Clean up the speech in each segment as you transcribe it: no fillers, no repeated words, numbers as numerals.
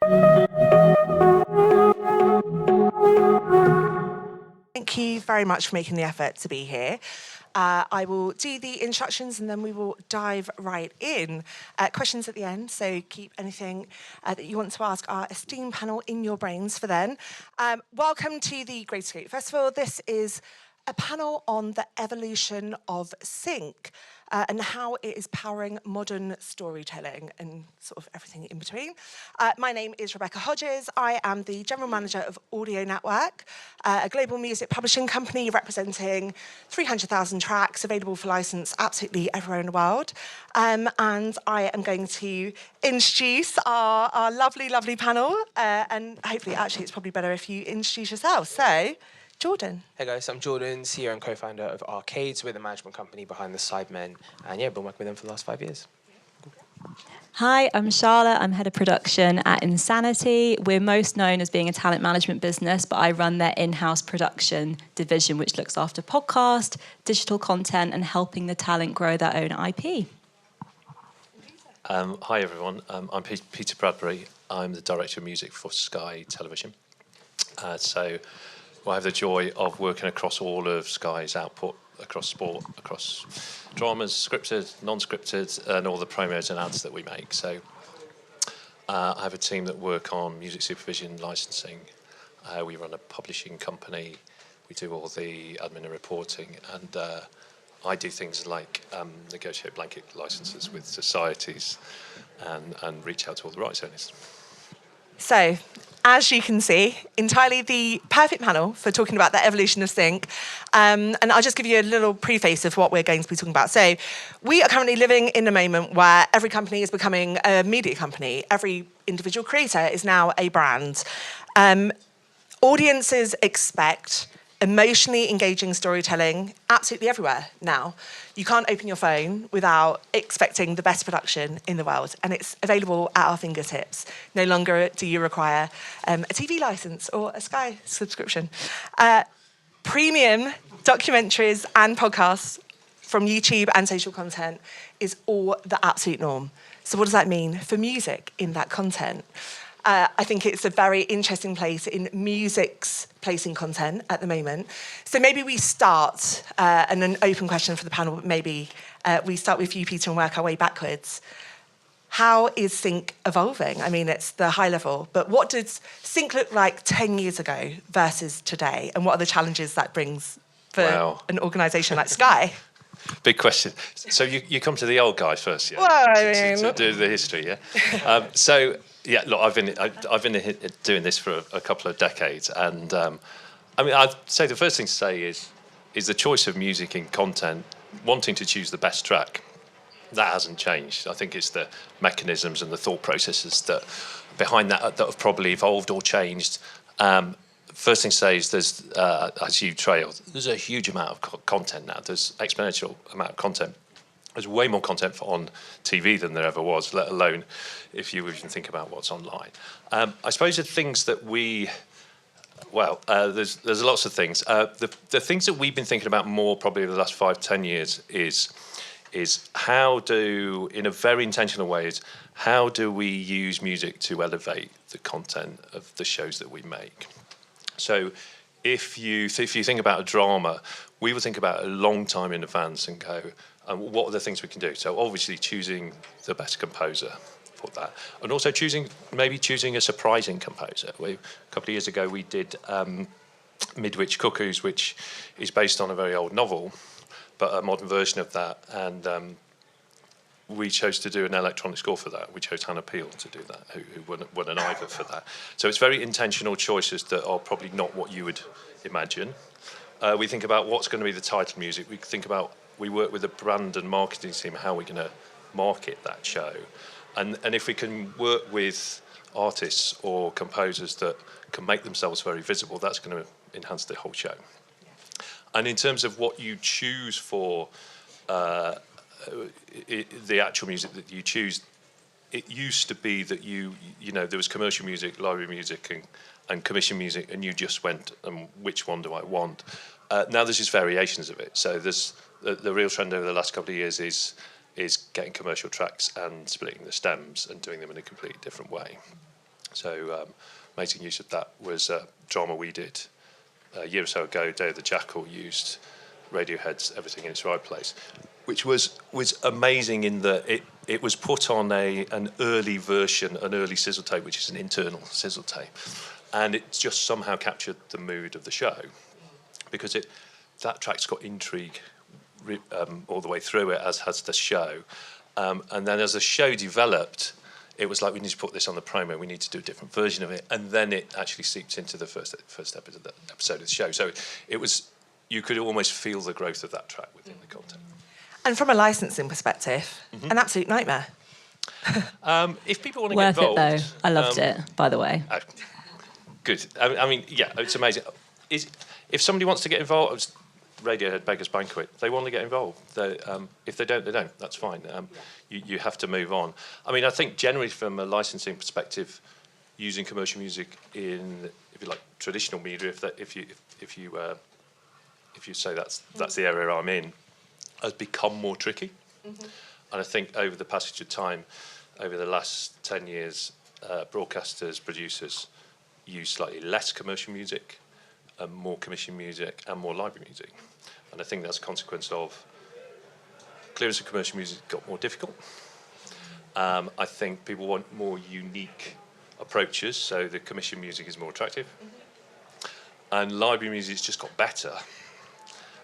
Thank you very much for making the effort to be here. I will do the instructions and then we will dive right in. Questions at the end, so keep anything that you want to ask our esteemed panel in your brains for then. Welcome to the Great Escape Festival. This is a panel on the evolution of sync and how it is powering modern storytelling and sort of everything in between. My name is Rebecca Hodges. I am the General Manager of Audio Network, a global music publishing company representing 300,000 tracks available for license absolutely everywhere in the world. And I am going to introduce our lovely, lovely panel. And hopefully, actually, it's probably better if you introduce yourself. So, Jordan. Hey guys, I'm Jordan, CEO and co-founder of Arcades. We're the management company behind the Sidemen, and yeah, been working with them for the last 5 years. Hi, I'm Charlotte. I'm head of production at Insanity. We're most known as being a talent management business, but I run their in-house production division, which looks after podcast, digital content, and helping the talent grow their own IP. Hi everyone, I'm Peter Bradbury. I'm the director of music for Sky Television. So I have the joy of working across all of Sky's output, across sport, across dramas, scripted, non-scripted, and all the promos and ads that we make. So I have a team that work on music supervision, licensing. We run a publishing company. We do all the admin and reporting, and I do things like negotiate blanket licenses with societies and reach out to all the rights owners. So, as you can see, entirely the perfect panel for talking about the evolution of sync. And I'll just give you a little preface of what we're going to be talking about. So, we are currently living in a moment where every company is becoming a media company. Every individual creator is now a brand. Audiences expect emotionally engaging storytelling absolutely everywhere now. You can't open your phone without expecting the best production in the world, and it's available at our fingertips. No longer do you require a TV license or a Sky subscription. Premium documentaries and podcasts from YouTube and social content is all the absolute norm. So what does that mean for music in that content? I think it's a very interesting place in music's placing content at the moment. So maybe we start, and an open question for the panel, but maybe we start with you, Peter, and work our way backwards. How is sync evolving? I mean, it's the high level, but what does sync look like 10 years ago versus today? And what are the challenges that brings for an organisation like Sky? Big question. So you come to the old guy first, yeah? Well, I mean... to do the history, yeah? Yeah, look, I've been doing this for a couple of decades, and I mean, I'd say the first thing to say is the choice of music in content, wanting to choose the best track. That hasn't changed. I think it's the mechanisms and the thought processes that behind that have probably evolved or changed. First thing to say is there's, as you trail, there's a huge amount of content now. There's exponential amount of content. There's way more content on TV than there ever was, let alone if you even think about what's online. I suppose the things that there's lots of things. The things that we've been thinking about more probably over the last 5-10 years is how do, in a very intentional way, how do we use music to elevate the content of the shows that we make? So if you think about a drama, we would think about a long time in advance and go, what are the things we can do? So obviously choosing the best composer for that. And also choosing a surprising composer. A couple of years ago we did Midwich Cuckoos, which is based on a very old novel, but a modern version of that. And we chose to do an electronic score for that. We chose Hannah Peel to do that, who won an Ivor for that. So it's very intentional choices that are probably not what you would imagine. We think about what's going to be the title music. We work with the brand and marketing team, how we're going to market that show. And if we can work with artists or composers that can make themselves very visible, that's going to enhance the whole show. And in terms of what you choose for the actual music that you choose, it used to be that you know, there was commercial music, library music, and commission music, and you just went, which one do I want? Now there's just variations of it. So there's the real trend over the last couple of years is getting commercial tracks and splitting the stems and doing them in a completely different way. So amazing use of that was a drama we did a year or so ago. Day of the Jackal used Radiohead's Everything in Its Right Place, which was amazing in that it was put on an early version, an early sizzle tape, which is an internal sizzle tape, and it just somehow captured the mood of the show, because that track's got intrigue all the way through it, as has the show, and then as the show developed, it was like, we need to put this on the promo, we need to do a different version of it, and then it actually seeped into the first episode of the show. So it was, you could almost feel the growth of that track within the content. And from a licensing perspective, an absolute nightmare. If people want to get Worth involved... it, though. I loved it, by the way. Good. I mean, yeah, it's amazing. If somebody wants to get involved, Radiohead, Beggars Banquet, they want to get involved. If they don't, they don't. That's fine. You have to move on. I mean, I think generally from a licensing perspective, using commercial music in, if you like, traditional media, if you say that's the area I'm in, has become more tricky. Mm-hmm. And I think over the passage of time, over the last 10 years, broadcasters, producers use slightly less commercial music, more commission music, and more library music. And I think that's a consequence of clearance of commercial music got more difficult. I think people want more unique approaches, so the commission music is more attractive. Mm-hmm. And library music's just got better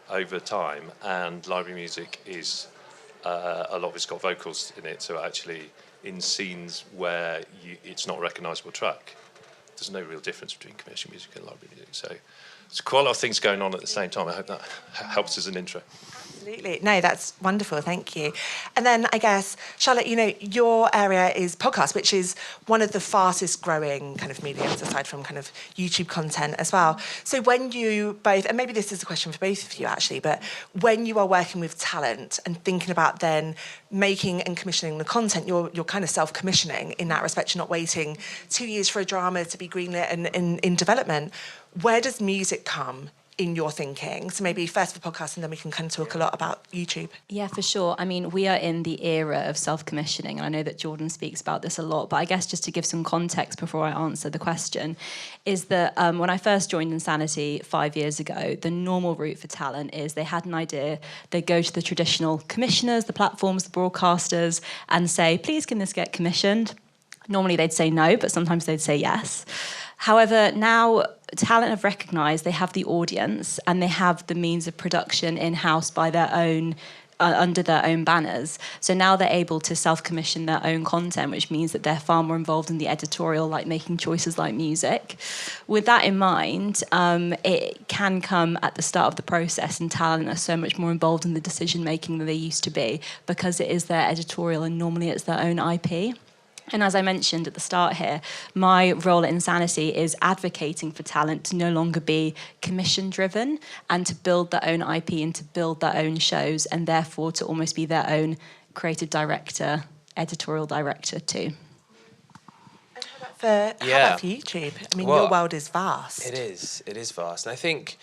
over time, and library music is a lot of it's got vocals in it, so actually in scenes where it's not a recognisable track, there's no real difference between commercial music and library music. So there's quite a lot of things going on at the same time. I hope that helps as an intro. Absolutely. No, that's wonderful. Thank you. And then I guess, Charlotte, your area is podcast, which is one of the fastest growing kind of mediums aside from kind of YouTube content as well. So when you both, and maybe this is a question for both of you actually, but when you are working with talent and thinking about then making and commissioning the content, you're kind of self-commissioning in that respect. You're not waiting 2 years for a drama to be greenlit and in development. Where does music come in your thinking? So maybe first for podcast, and then we can kind of talk a lot about YouTube. Yeah, for sure. I mean, we are in the era of self-commissioning, and I know that Jordan speaks about this a lot, but I guess just to give some context before I answer the question, is that when I first joined Insanity 5 years ago, the normal route for talent is they had an idea, they go to the traditional commissioners, the platforms, the broadcasters, and say, please, can this get commissioned? Normally they'd say no, but sometimes they'd say yes. However, now talent have recognised they have the audience and they have the means of production in-house by their own, under their own banners. So now they're able to self-commission their own content, which means that they're far more involved in the editorial, like making choices like music. With that in mind, it can come at the start of the process, and talent are so much more involved in the decision-making than they used to be because it is their editorial and normally it's their own IP. And as I mentioned at the start here, my role at Insanity is advocating for talent to no longer be commission-driven and to build their own IP and to build their own shows, and therefore to almost be their own creative director, editorial director too. How about for YouTube? I mean, your world is vast. It is vast. And I think,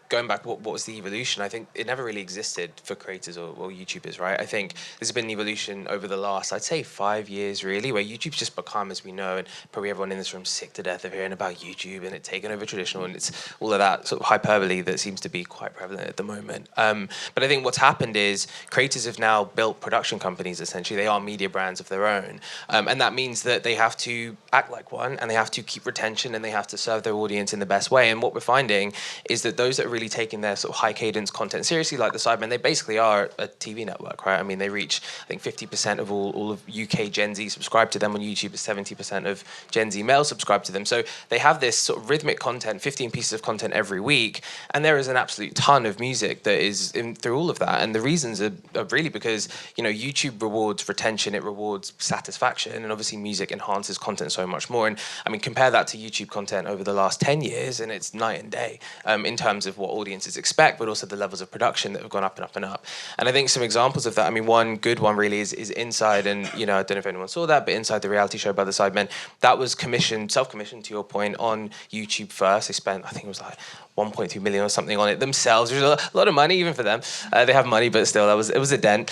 going back, what was the evolution? I think it never really existed for creators or YouTubers, right? I think there's been an evolution over the last, I'd say 5 years really, where YouTube's just become, as we know, and probably everyone in this room sick to death of hearing about YouTube and it taking over traditional, and it's all of that sort of hyperbole that seems to be quite prevalent at the moment. But I think what's happened is creators have now built production companies, essentially. They are media brands of their own. And that means that they have to act like one, and they have to keep retention, and they have to serve their audience in the best way. And what we're finding is that those that are really taking their sort of high cadence content seriously, like the Sidemen, they basically are a TV network, right? I mean, they reach, I think 50% of all of UK Gen Z subscribe to them on YouTube, 70% of Gen Z males subscribe to them. So they have this sort of rhythmic content, 15 pieces of content every week, and there is an absolute ton of music that is in through all of that. And the reasons are really because, YouTube rewards retention, it rewards satisfaction, and obviously music enhances content so much more. And I mean, compare that to YouTube content over the last 10 years, and it's night and day in terms of what audiences expect, but also the levels of production that have gone up and up and up. And I think some examples of that, I mean, one good one really is Inside, and I don't know if anyone saw that, but Inside, the reality show by the Sidemen, that was self-commissioned to your point, on YouTube first. They spent, I think it was like 1.2 million or something on it themselves, which is a lot of money even for them. They have money, but still, it was a dent.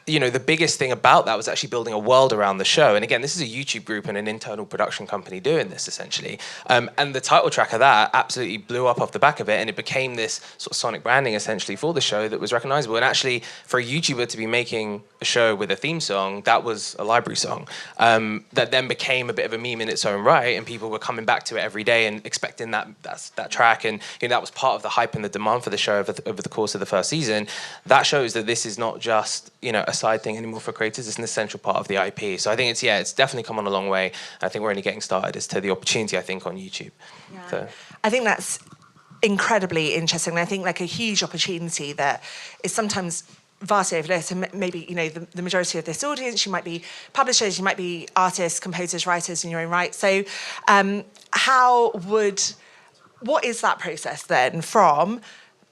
the biggest thing about that was actually building a world around the show. And again, this is a YouTube group and an internal production company doing this, essentially. And the title track of that absolutely blew up off the back of it, and it became this sort of sonic branding, essentially, for the show that was recognizable. And actually, for a YouTuber to be making a show with a theme song, that was a library song that then became a bit of a meme in its own right, and people were coming back to it every day and expecting that track. And that was part of the hype and the demand for the show over the course of the first season. That shows that this is not just a side thing anymore for creators. It's an essential part of the IP. So I think it's definitely come on a long way. I think we're only getting started as to the opportunity, I think, on YouTube. Yeah. So. I think that's incredibly interesting. And I think like a huge opportunity that is sometimes vastly overlooked. And maybe, the majority of this audience, you might be publishers, you might be artists, composers, writers in your own right. So what is that process then from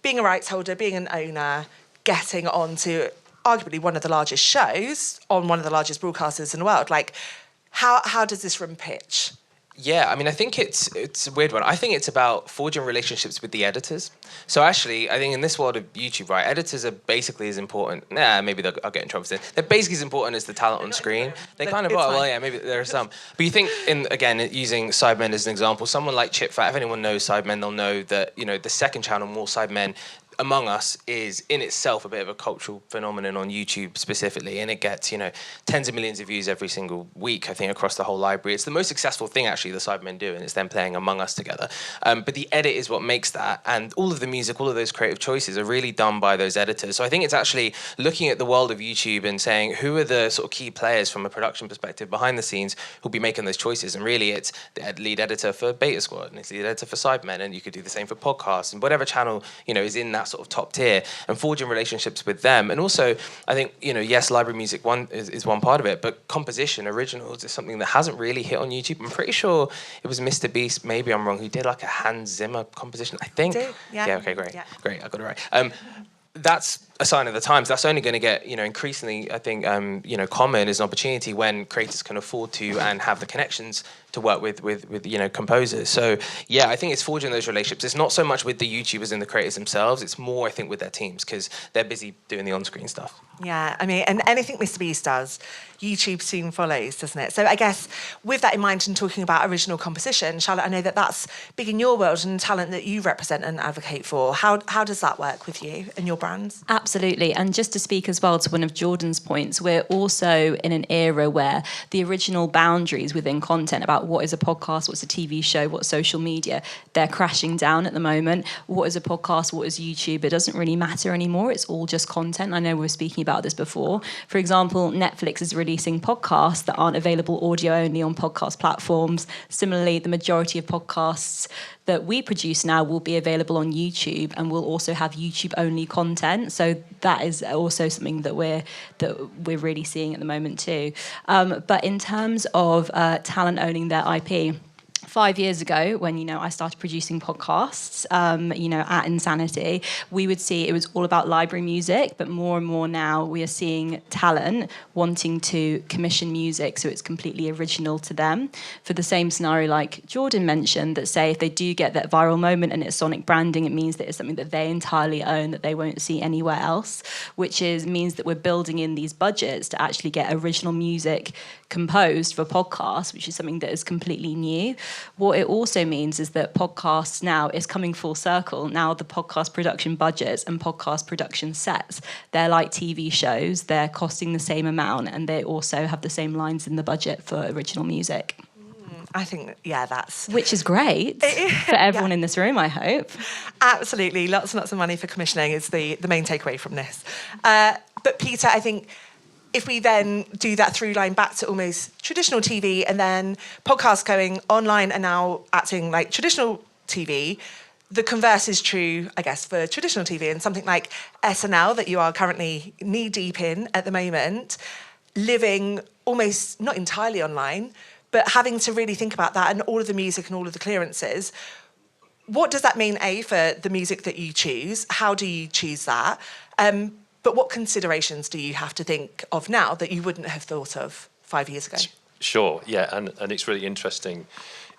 being a rights holder, being an owner, getting onto arguably one of the largest shows on one of the largest broadcasters in the world? Like, how does this room pitch? Yeah, I mean, I think it's a weird one. I think it's about forging relationships with the editors. So actually, I think in this world of YouTube, right, editors are basically as important. Maybe I'll get in trouble for this. They're basically as important as the talent on screen. They kind of are. Well, yeah, maybe there are some. But you think, again, using Sidemen as an example, someone like Chip Fat, if anyone knows Sidemen, they'll know that, the second channel, More Sidemen, Among Us is in itself a bit of a cultural phenomenon on YouTube specifically, and it gets tens of millions of views every single week, I think, across the whole library. It's the most successful thing actually the Cybermen do, and it's them playing Among Us together. But the edit is what makes that, and all of the music, all of those creative choices are really done by those editors. So I think it's actually looking at the world of YouTube and saying who are the sort of key players from a production perspective behind the scenes who'll be making those choices, and really it's the lead editor for Beta Squad, and it's the lead editor for Cybermen, and you could do the same for podcasts and whatever channel is in that sort of top tier, and forging relationships with them. And also, I think, yes, library music is one part of it, but composition, originals, is something that hasn't really hit on YouTube. I'm pretty sure it was Mr. Beast, maybe I'm wrong, who did like a Hans Zimmer composition, I think. Yeah, okay, great. Yeah. Great, I got it right. That's a sign of the times. That's only going to get increasingly, I think, common as an opportunity when creators can afford to and have the connections to work with composers. So yeah, I think it's forging those relationships. It's not so much with the YouTubers and the creators themselves. It's more, I think, with their teams, because they're busy doing the on-screen stuff. Yeah, I mean, and anything Mr. Beast does, YouTube soon follows, doesn't it? So I guess with that in mind and talking about original composition, Charlotte, I know that that's big in your world and talent that you represent and advocate for. How does that work with you and your brands? Absolutely. And just to speak as well to one of Jordan's points, we're also in an era where the original boundaries within content about what is a podcast, what's a TV show, what's social media, they're crashing down at the moment. What is a podcast, what is YouTube? It doesn't really matter anymore. It's all just content. I know we were speaking about this before. For example, Netflix is releasing podcasts that aren't available audio only on podcast platforms. Similarly, the majority of podcasts that we produce now will be available on YouTube and will also have YouTube-only content. So that is also something that we're really seeing at the moment too. But in terms of talent owning their IP, 5 years ago, when I started producing podcasts, at Insanity, we would see it was all about library music, but more and more now we are seeing talent wanting to commission music, so it's completely original to them. For the same scenario, like Jordan mentioned, that say if they do get that viral moment and it's sonic branding, it means that it's something that they entirely own, that they won't see anywhere else, which means that we're building in these budgets to actually get original music composed for podcasts, which is something that is completely new. What it also means is that podcasts now is coming full circle. Now the podcast production budgets and podcast production sets, they're like TV shows. They're costing the same amount, and they also have the same lines in the budget for original music. I think, that's... Which is great for everyone in this room, I hope. Absolutely. Lots and lots of money for commissioning is the main takeaway from this. But Peter, I think if we then do that through line back to almost traditional TV, and then podcasts going online and now acting like traditional TV, the converse is true, I guess, for traditional TV, and something like SNL that you are currently knee-deep in at the moment, living almost not entirely online, but having to really think about that and all of the music and all of the clearances. What does that mean, A, for the music that you choose? How do you choose that? But what considerations do you have to think of now that you wouldn't have thought of 5 years ago? Sure, yeah, and it's really interesting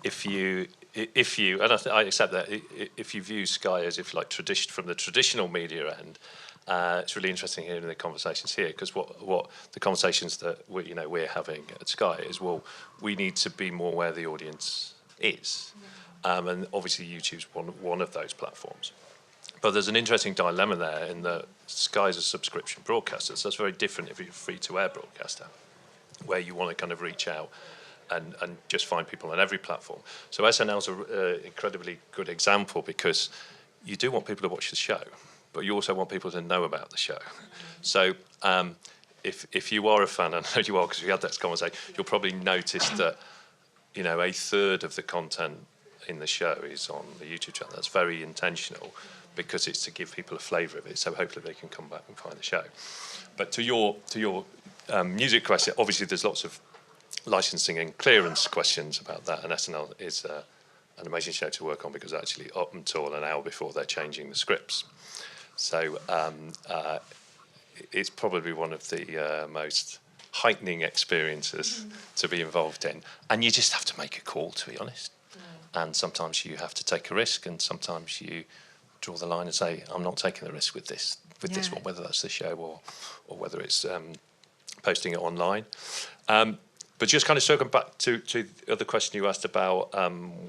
if you and I accept that, if you view Sky as if like from the traditional media end, It's really interesting hearing the conversations here, because what the conversations that we're having at Sky is, well, we need to be more where the audience is, and obviously YouTube's one of those platforms. But there's an interesting dilemma there in that Sky's a subscription broadcaster, so that's very different if you're a free-to-air broadcaster, where you want to kind of reach out and just find people on every platform. So SNL's an incredibly good example, because you do want people to watch the show, but you also want people to know about the show. So if you are a fan, and I know you are because we had that conversation, you'll probably notice that a third of the content in the show is on the YouTube channel. That's very intentional, because it's to give people a flavour of it, so hopefully they can come back and find the show. But to your music question, obviously there's lots of licensing and clearance questions about that, and SNL is an amazing show to work on, because actually up until an hour before they're changing the scripts. So it's probably one of the most heightening experiences to be involved in, and you just have to make a call, to be honest. And sometimes you have to take a risk, and sometimes you draw the line and say, I'm not taking the risk with this one, whether that's the show or whether it's posting it online. But just kind of circling back to the other question you asked about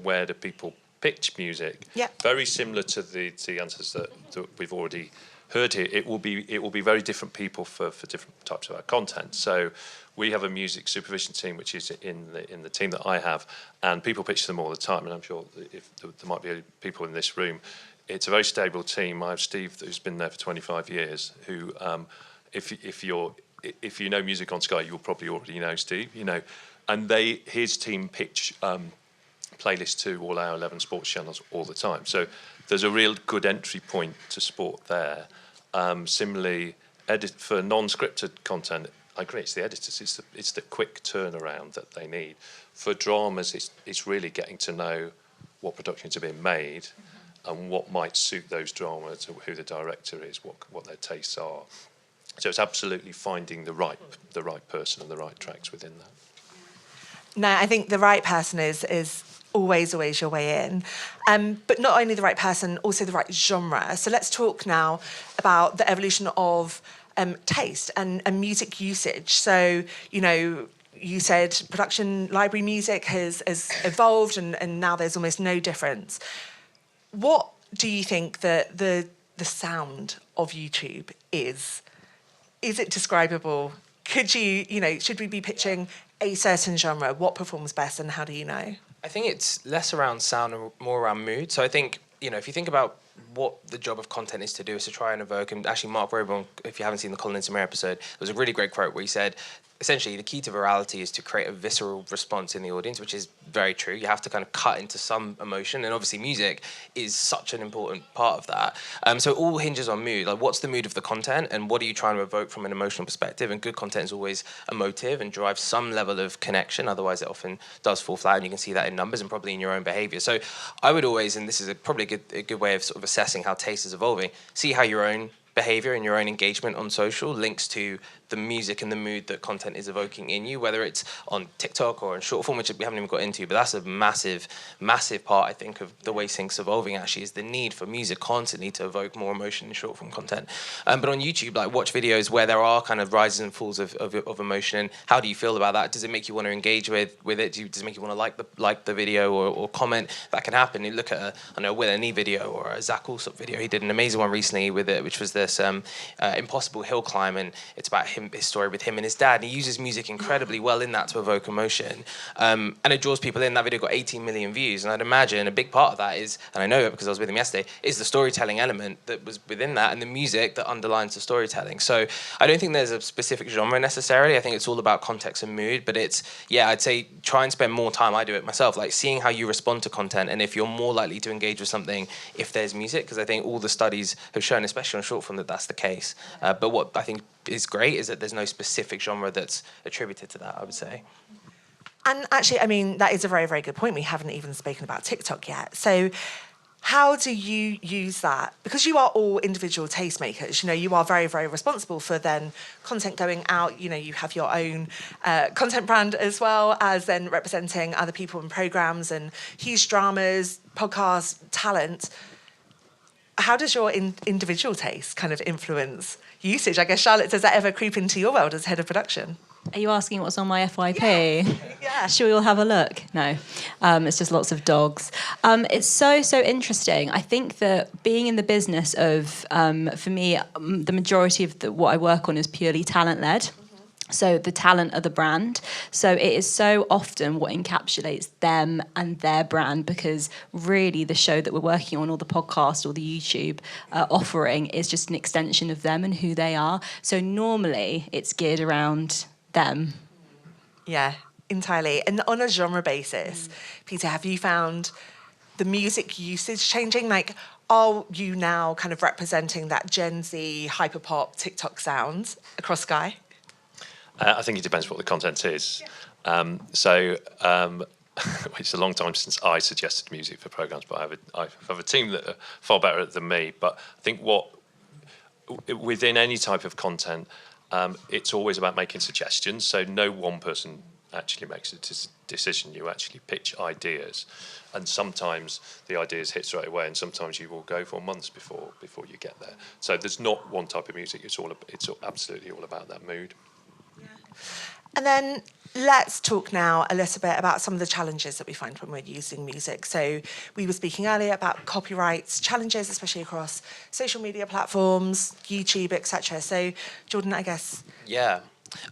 where do people pitch music, very similar to the answers that we've already heard here. It will be very different people for different types of our content. So we have a music supervision team, which is in the team that I have, and people pitch them all the time. And I'm sure if there might be people in this room, it's a very stable team. I have Steve, who's been there for 25 years, who, if you know music on Sky, you'll probably already know Steve. And his team pitch playlists to all our 11 sports channels all the time. So there's a real good entry point to sport there. Similarly, for non-scripted content, I agree, it's the editors. It's the quick turnaround that they need. For dramas, it's really getting to know what productions are being made and what might suit those dramas, who the director is, what their tastes are. So it's absolutely finding the right person and the right tracks within that. No, I think the right person is always your way in. But not only the right person, also the right genre. So let's talk now about the evolution of taste and music usage. So, you said production library music has evolved and now there's almost no difference. What do you think that the sound of YouTube is? Is it describable? Could should we be pitching a certain genre? What performs best and how do you know? I think it's less around sound and more around mood. So I think, if you think about what the job of content is to do, is to try and evoke, and actually Mark Rober, if you haven't seen the Colin Samir episode, there was a really great quote where he said, essentially the key to virality is to create a visceral response in the audience, which is very true. You have to kind of cut into some emotion, and obviously music is such an important part of that. So it all hinges on mood. Like, what's the mood of the content, and what are you trying to evoke from an emotional perspective? And good content is always emotive and drives some level of connection. Otherwise, it often does fall flat, and you can see that in numbers and probably in your own behaviour. So I would always, and this is probably a good way of sort of assessing how taste is evolving, see how your own behavior and your own engagement on social links to the music and the mood that content is evoking in you, whether it's on TikTok or in short form, which we haven't even got into, but that's a massive, massive part, I think, of the way things are evolving, actually, is the need for music constantly to evoke more emotion in short form content. But on YouTube, like, watch videos where there are kind of rises and falls of emotion. How do you feel about that? Does it make you want to engage with it? Does it make you want to like the video or comment? That can happen. You look at a Will and E video or a Zach Alsop video. He did an amazing one recently with it, which was this impossible hill climb, and it's about his story with him and his dad. He uses music incredibly well in that to evoke emotion, and it draws people in. That video got 18 million views, and I'd imagine a big part of that is, and I know it because I was with him yesterday, is the storytelling element that was within that and the music that underlines the storytelling. So I don't think there's a specific genre necessarily. I think it's all about context and mood, but I'd say try and spend more time, I do it myself, like seeing how you respond to content and if you're more likely to engage with something if there's music, because I think all the studies have shown, especially on short form, that that's the case. But what I think is great is that there's no specific genre that's attributed to that, I would say. And actually, I mean, that is a very, very good point. We haven't even spoken about TikTok yet. So how do you use that? Because you are all individual tastemakers, you are very, very responsible for then content going out. You have your own content brand as well as then representing other people in programmes and huge dramas, podcasts, talent. how does your individual taste kind of influence usage? I guess, Charlotte, does that ever creep into your world as head of production? Are you asking what's on my FYP? Yeah. Should we all have a look? No, it's just lots of dogs. It's so interesting. I think that being in the business of, for me, the majority of what I work on is purely talent-led. So the talent of the brand. So it is so often what encapsulates them and their brand, because really the show that we're working on, or the podcast or the YouTube offering, is just an extension of them and who they are. So normally it's geared around them. Yeah, entirely. And on a genre basis, Peter, have you found the music usage changing? Like, are you now kind of representing that Gen Z hyperpop TikTok sound across Sky? I think it depends what the content is. It's a long time since I suggested music for programs, but I have a team that are far better than me. But I think within any type of content, it's always about making suggestions. So no one person actually makes a decision. You actually pitch ideas, and sometimes the ideas hit straight away, and sometimes you will go for months before you get there. So there's not one type of music. It's absolutely all about that mood. And then let's talk now a little bit about some of the challenges that we find when we're using music. So we were speaking earlier about copyright challenges, especially across social media platforms, YouTube, etc. So Jordan, I guess. Yeah.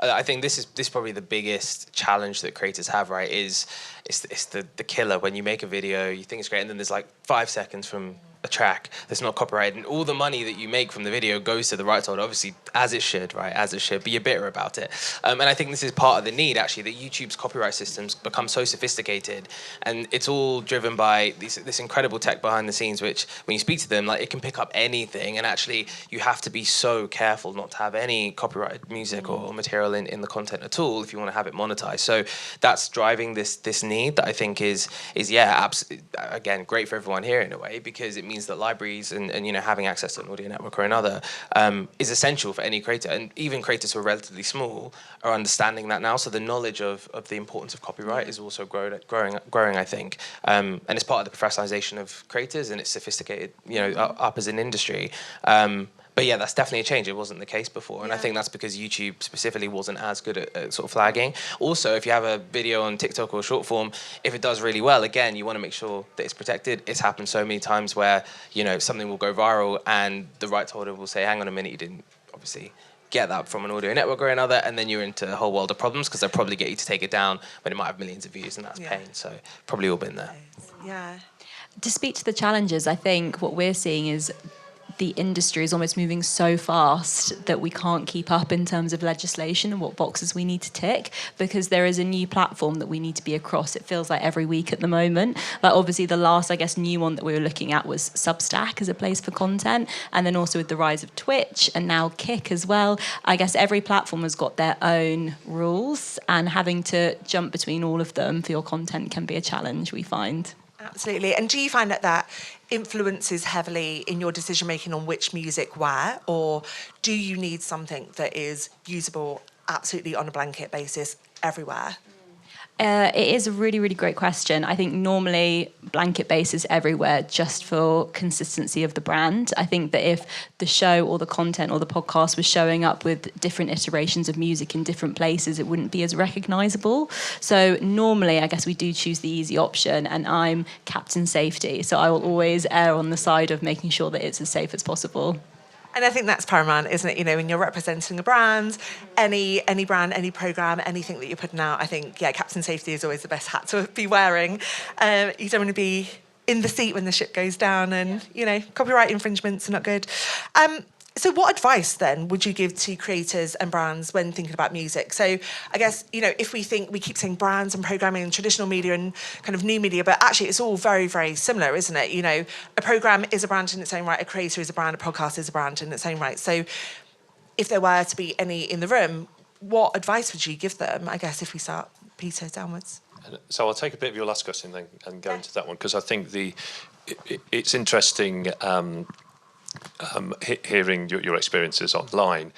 I think this is probably the biggest challenge that creators have, right? It's the killer when you make a video, you think it's great, and then there's like 5 seconds from a track that's not copyrighted, and all the money that you make from the video goes to the rights holder, obviously, as it should, right? As it should, but you're bitter about it. And I think this is part of the need, actually, that YouTube's copyright systems become so sophisticated, and it's all driven by this incredible tech behind the scenes, which, when you speak to them, like, it can pick up anything, and actually, you have to be so careful not to have any copyrighted music or material in the content at all if you want to have it monetized. So that's driving this need that I think is again, great for everyone here in a way, because it means that libraries and having access to an audio network or another is essential for any creator, and even creators who are relatively small are understanding that now. So the knowledge of the importance of copyright is also growing, I think, and it's part of the professionalization of creators, and it's sophisticated, up as an industry. But yeah, that's definitely a change. It wasn't the case before. And I think that's because YouTube specifically wasn't as good at sort of flagging. Also, if you have a video on TikTok or short form, if it does really well, again, you want to make sure that it's protected. It's happened so many times where, something will go viral and the rights holder will say, hang on a minute, you didn't obviously get that from an audio network or another, and then you're into a whole world of problems, because they'll probably get you to take it down when it might have millions of views, and that's pain. So probably all been there. Yeah. To speak to the challenges, I think what we're seeing is the industry is almost moving so fast that we can't keep up in terms of legislation and what boxes we need to tick, because there is a new platform that we need to be across. It feels like every week at the moment. Like, obviously the last, I guess, new one that we were looking at was Substack as a place for content, and then also with the rise of Twitch and now Kick as well. I guess every platform has got their own rules, and having to jump between all of them for your content can be a challenge, we find. Absolutely. And do you find that influences heavily in your decision making on which music where, or do you need something that is usable absolutely on a blanket basis everywhere? It is a really, really great question. I think normally blanket basis everywhere, just for consistency of the brand. I think that if the show or the content or the podcast was showing up with different iterations of music in different places, it wouldn't be as recognisable. So normally, I guess we do choose the easy option, and I'm Captain Safety. So I will always err on the side of making sure that it's as safe as possible. And I think that's paramount, isn't it? When you're representing a brand, any brand, any program, anything that you're putting out, I think, Captain Safety is always the best hat to be wearing. You don't want to be in the seat when the ship goes down, and, copyright infringements are not good. So what advice then would you give to creators and brands when thinking about music? So I guess, if we keep saying brands and programming and traditional media and kind of new media, but actually it's all very, very similar, isn't it? A program is a brand in its own right, a creator is a brand, a podcast is a brand in its own right. So if there were to be any in the room, what advice would you give them, I guess, if we start Peter downwards? So I'll take a bit of your last question then and go into that one, because I think it's interesting hearing your experiences online.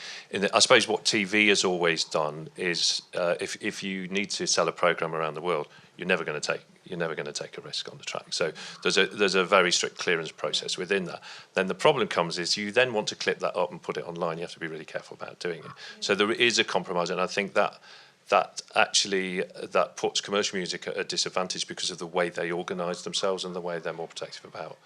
I suppose what TV has always done is if you need to sell a program around the world, you're never going to take you're never going to take a risk on the track. So there's a very strict clearance process within that. Then the problem comes is you then want to clip that up and put it online. You have to be really careful about doing it. So there is a compromise, and I think that actually that puts commercial music at a disadvantage because of the way they organise themselves and the way they're more protective about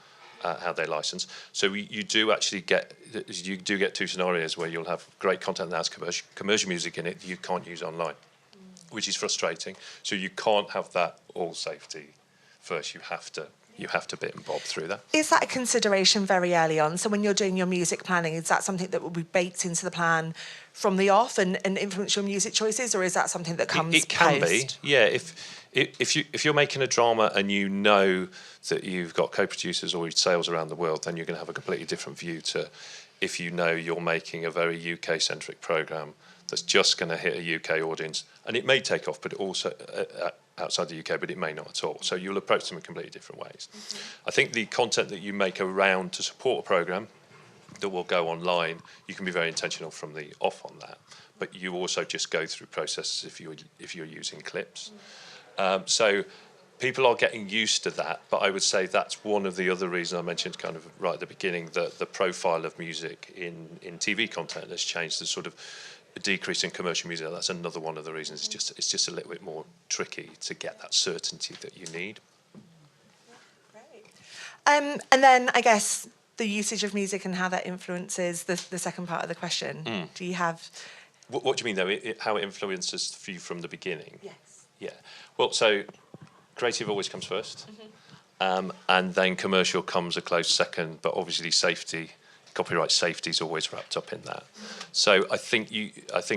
how they license. So you do get two scenarios where you'll have great content that has commercial music in it that you can't use online, which is frustrating. So you can't have that all safety first. You have to bit and bob through that. Is that a consideration very early on? So when you're doing your music planning, is that something that will be baked into the plan from the off and influence your music choices, or is that something that comes It can post? be, yeah. If you're making a drama and you know that you've got co-producers or sales around the world, then you're going to have a completely different view to if you know you're making a very UK-centric programme that's just going to hit a UK audience, and it may take off, but it also outside the UK, but it may not at all. So you'll approach them in completely different ways. Mm-hmm. I think the content that you make around to support a programme that will go online, you can be very intentional from the off on that, but you also just go through processes if you're using clips. So people are getting used to that, but I would say that's one of the other reasons I mentioned kind of right at the beginning that the profile of music in TV content has changed. There's sort of a decrease in commercial music. That's another one of the reasons. It's just a little bit more tricky to get that certainty that you need. Great. And then I guess the usage of music and how that influences the second part of the question. Do you have... What do you mean, though? How it influences you from the beginning? Yes. Yeah. Well, so creative always comes first, and then commercial comes a close second, but obviously safety, copyright safety is always wrapped up in that. So I think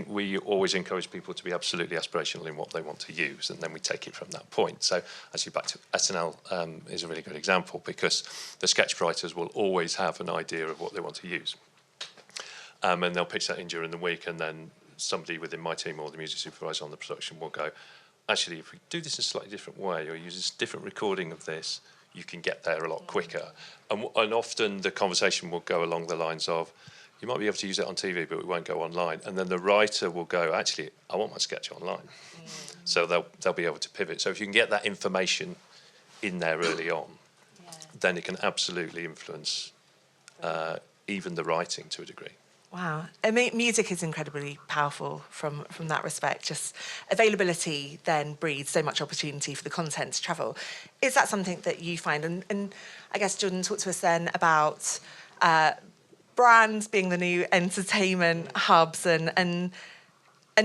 we always encourage people to be absolutely aspirational in what they want to use, and then we take it from that point. So actually back to SNL is a really good example, because the sketch writers will always have an idea of what they want to use. And they'll pitch that in during the week, and then somebody within my team or the music supervisor on the production will go, actually, if we do this in a slightly different way or use a different recording of this, you can get there a lot quicker. And often the conversation will go along the lines of, you might be able to use it on TV, but we won't go online. And then the writer will go, actually, I want my sketch online. So they'll be able to pivot. So if you can get that information in there early on, then it can absolutely influence even the writing to a degree. Wow. I mean, music is incredibly powerful from that respect. Just availability then breeds so much opportunity for the content to travel. Is that something that you find? And I guess, Jordan, talk to us then about brands being the new entertainment hubs and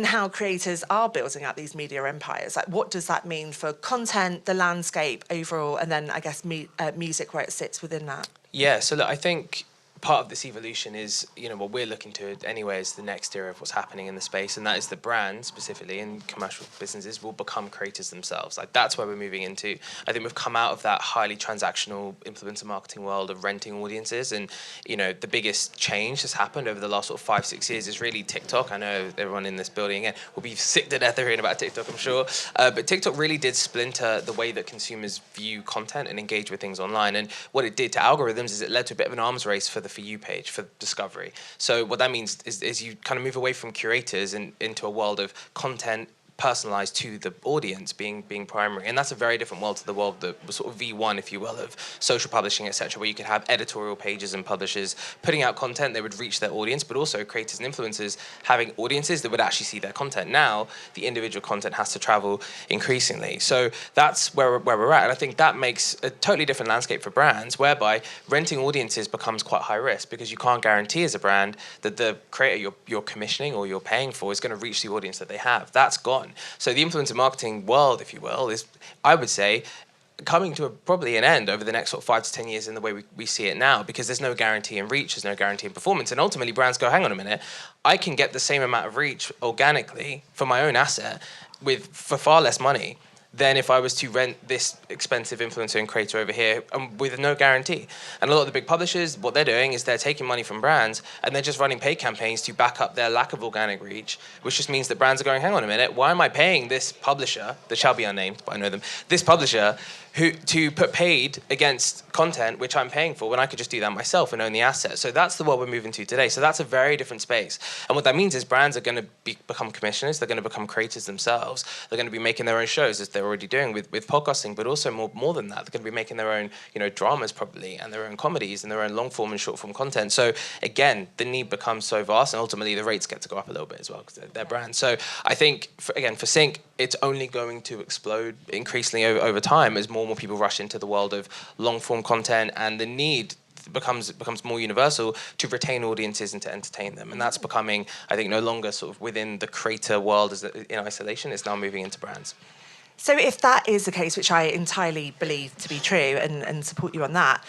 how creators are building out these media empires. Like, what does that mean for content, the landscape overall, and then, I guess, music where it sits within that? Yeah, so look, I think part of this evolution is, what we're looking to anyway is the next era of what's happening in the space, and that is the brands specifically and commercial businesses will become creators themselves. Like, that's where we're moving into. I think we've come out of that highly transactional influencer marketing world of renting audiences, and the biggest change that's happened over the last sort of 5-6 years is really TikTok. I know everyone in this building again will be sick to death of hearing about TikTok, I'm sure, but TikTok really did splinter the way that consumers view content and engage with things online. And what it did to algorithms is it led to a bit of an arms race for the For You page, for discovery. So what that means is you kind of move away from curators and into a world of content personalised to the audience being primary, and that's a very different world to the world that was sort of V1, if you will, of social publishing, etc., where you could have editorial pages and publishers putting out content that would reach their audience, but also creators and influencers having audiences that would actually see their content. Now the individual content has to travel increasingly, so that's where we're at, and I think that makes a totally different landscape for brands, whereby renting audiences becomes quite high risk, because you can't guarantee as a brand that the creator you're commissioning or you're paying for is going to reach the audience that they have. That's gone. So the influencer marketing world, if you will, is, I would say, coming to probably an end over the next sort of 5 to 10 years in the way we see it now, because there's no guarantee in reach, there's no guarantee in performance, and ultimately brands go, hang on a minute, I can get the same amount of reach organically for my own asset for far less money than if I was to rent this expensive influencer and creator over here with no guarantee. And a lot of the big publishers, what they're doing is they're taking money from brands and they're just running paid campaigns to back up their lack of organic reach, which just means that brands are going, hang on a minute, why am I paying this publisher, that shall be unnamed, but I know them, this publisher to put paid against content which I'm paying for when I could just do that myself and own the asset? So that's the world we're moving to today. So that's a very different space. And what that means is brands are going to become commissioners, they're going to become creators themselves, they're going to be making their own shows, as they're already doing with podcasting, but also more than that, they're going to be making their own, dramas probably, and their own comedies and their own long form and short form content. So again, the need becomes so vast, and ultimately the rates get to go up a little bit as well because they're brands. So I think for Sync, it's only going to explode increasingly over time as more and more people rush into the world of long form content, and the need becomes more universal to retain audiences and to entertain them. And that's becoming, I think, no longer sort of within the creator world as in isolation. It's now moving into brands. So if that is the case, which I entirely believe to be true and support you on that,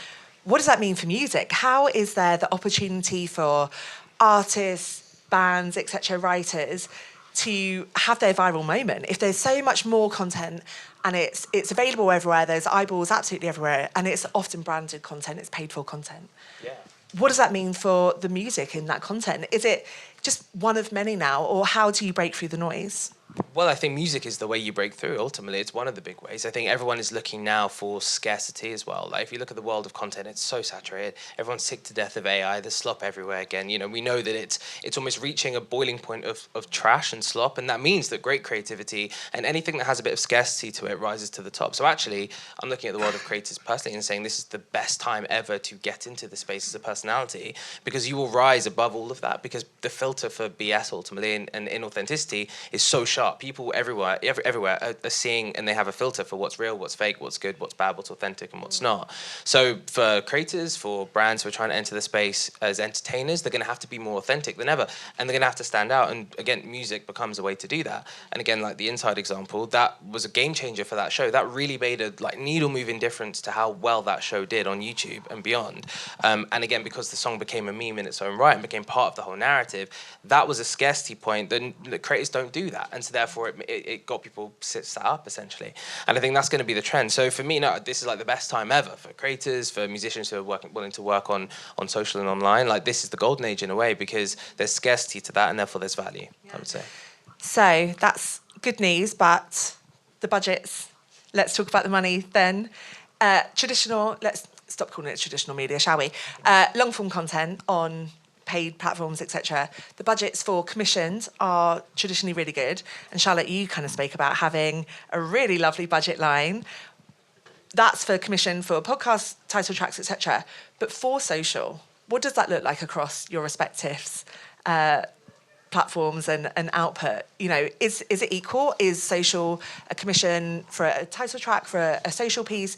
what does that mean for music? How is there the opportunity for artists, bands, etc., writers to have their viral moment? If there's so much more content and it's available everywhere, there's eyeballs absolutely everywhere, and it's often branded content, it's paid for content. Yeah. What does that mean for the music in that content? Is it just one of many now, or how do you break through the noise? Well, I think music is the way you break through. Ultimately, it's one of the big ways. I think everyone is looking now for scarcity as well. Like if you look at the world of content, it's so saturated. Everyone's sick to death of AI. There's slop everywhere again. We know that it's almost reaching a boiling point of trash and slop, and that means that great creativity and anything that has a bit of scarcity to it rises to the top. So actually, I'm looking at the world of creators personally and saying this is the best time ever to get into the space as a personality, because you will rise above all of that, because the filter for BS ultimately and inauthenticity is so sharp. People everywhere are seeing, and they have a filter for what's real, what's fake, what's good, what's bad, what's authentic, and what's not. So for creators, for brands who are trying to enter the space as entertainers, they're going to have to be more authentic than ever, and they're going to have to stand out. And again, music becomes a way to do that. And again, like the Inside example, that was a game changer for that show. That really made a needle moving difference to how well that show did on YouTube and beyond. And again, because the song became a meme in its own right and became part of the whole narrative, that was a scarcity point. Then the creators don't do that, and so therefore it got people sat up essentially. And I think that's going to be the trend. So for me, no, this is like the best time ever for creators, for musicians who are willing to work on social and online. Like this is the golden age in a way, because there's scarcity to that, and therefore there's value. I would say. So that's good news, but the budgets. Let's talk about the money then. Traditional. Let's stop calling it traditional media, shall we? Long form content on paid platforms, etc. The budgets for commissions are traditionally really good. And Charlotte, you kind of spoke about having a really lovely budget line. That's for commission for podcasts, title tracks, etc. But for social, what does that look like across your respective platforms and output? Is it equal? Is social a commission for a title track, for a social piece?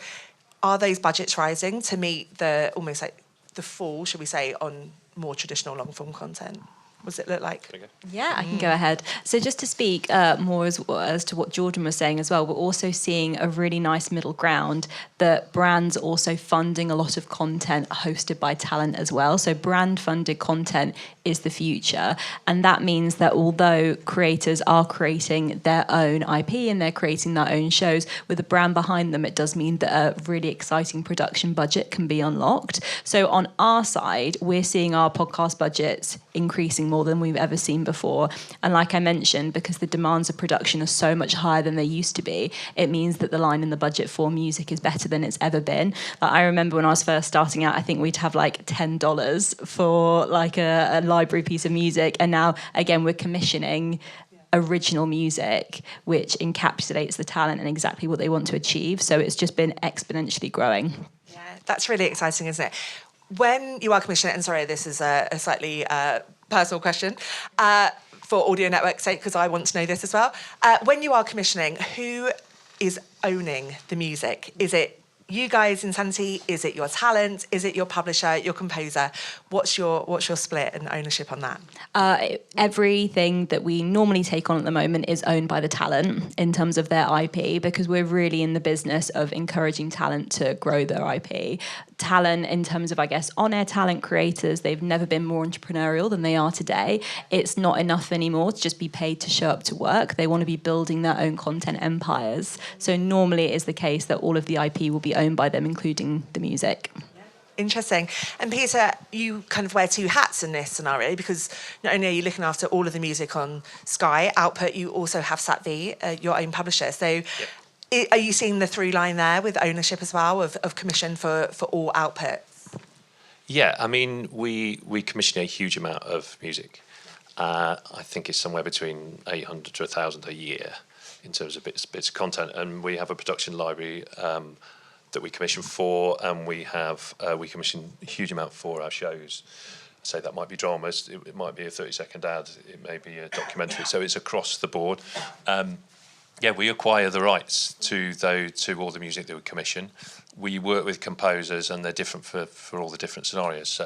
Are those budgets rising to meet the almost like the fall, should we say, on more traditional long-form content? What does it look like? Yeah, I can go ahead. So just to speak more as to what Jordan was saying as well, we're also seeing a really nice middle ground that brands also funding a lot of content hosted by talent as well. So brand-funded content is the future. And that means that although creators are creating their own IP and they're creating their own shows, with a brand behind them, it does mean that a really exciting production budget can be unlocked. So on our side, we're seeing our podcast budgets increasing more than we've ever seen before. And like I mentioned, because the demands of production are so much higher than they used to be, it means that the line in the budget for music is better than it's ever been. Like, I remember when I was first starting out, I think we'd have like $10 for like a library piece of music. And now, again, we're commissioning original music, which encapsulates the talent and exactly what they want to achieve. So it's just been exponentially growing. Yeah, that's really exciting, isn't it? When you are commissioning, and sorry, this is a slightly personal question for Audio Network's sake, because I want to know this as well. When you are commissioning, who is owning the music? Is it you guys, Insanity? Is it your talent? Is it your publisher, your composer? What's your split and ownership on that? Everything that we normally take on at the moment is owned by the talent in terms of their IP, because we're really in the business of encouraging talent to grow their IP. Talent in terms of, I guess, on-air talent creators, they've never been more entrepreneurial than they are today. It's not enough anymore to just be paid to show up to work. They want to be building their own content empires. So normally it is the case that all of the IP will be owned by them, including the music. Interesting. And Peter, you kind of wear two hats in this scenario, because not only are you looking after all of the music on Sky Output, you also have Sat.V, your own publisher. So are you seeing the through line there with ownership as well of commission for all outputs? Yeah, I mean, we commission a huge amount of music. I think it's somewhere between 800 to 1,000 a year in terms of bits of content. And we have a production library that we commission for, and we commission a huge amount for our shows. So that might be dramas, it might be a 30-second ad, it may be a documentary. So it's across the board. We acquire the rights to all the music that we commission. We work with composers, and they're different for all the different scenarios. So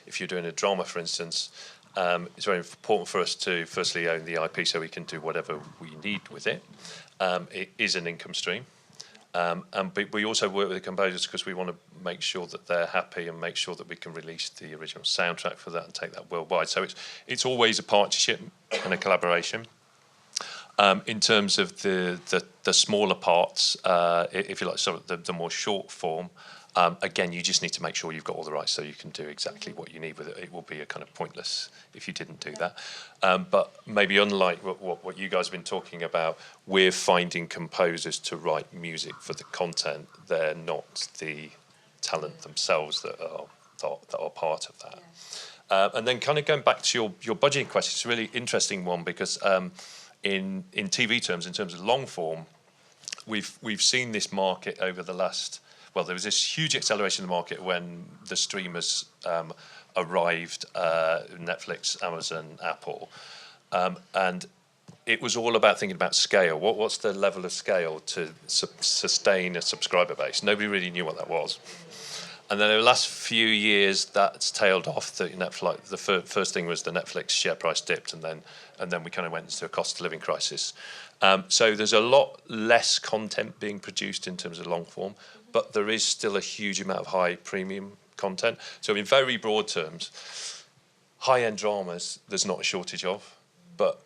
if you're doing a drama, for instance, it's very important for us to firstly own the IP so we can do whatever we need with it. It is an income stream. But we also work with the composers because we want to make sure that they're happy and make sure that we can release the original soundtrack for that and take that worldwide. So it's always a partnership and a collaboration. In terms of the smaller parts, if you like, sort of the more short form, again, you just need to make sure you've got all the rights so you can do exactly what you need with it. It will be a kind of pointless if you didn't do that. But maybe unlike what you guys have been talking about, we're finding composers to write music for the content. They're not the talent themselves that are part of that. And then kind of going back to your budgeting question, it's a really interesting one because in TV terms, in terms of long form, we've seen this market over the last. Well, there was this huge acceleration in the market when the streamers arrived, Netflix, Amazon, Apple, and it was all about thinking about scale. What's the level of scale to sustain a subscriber base? Nobody really knew what that was. And then over the last few years, that's tailed off. The Netflix, the first thing was the Netflix share price dipped, and then we kind of went into a cost of living crisis. So there's a lot less content being produced in terms of long form, but there is still a huge amount of high premium content. So in very broad terms, high-end dramas, there's not a shortage of, but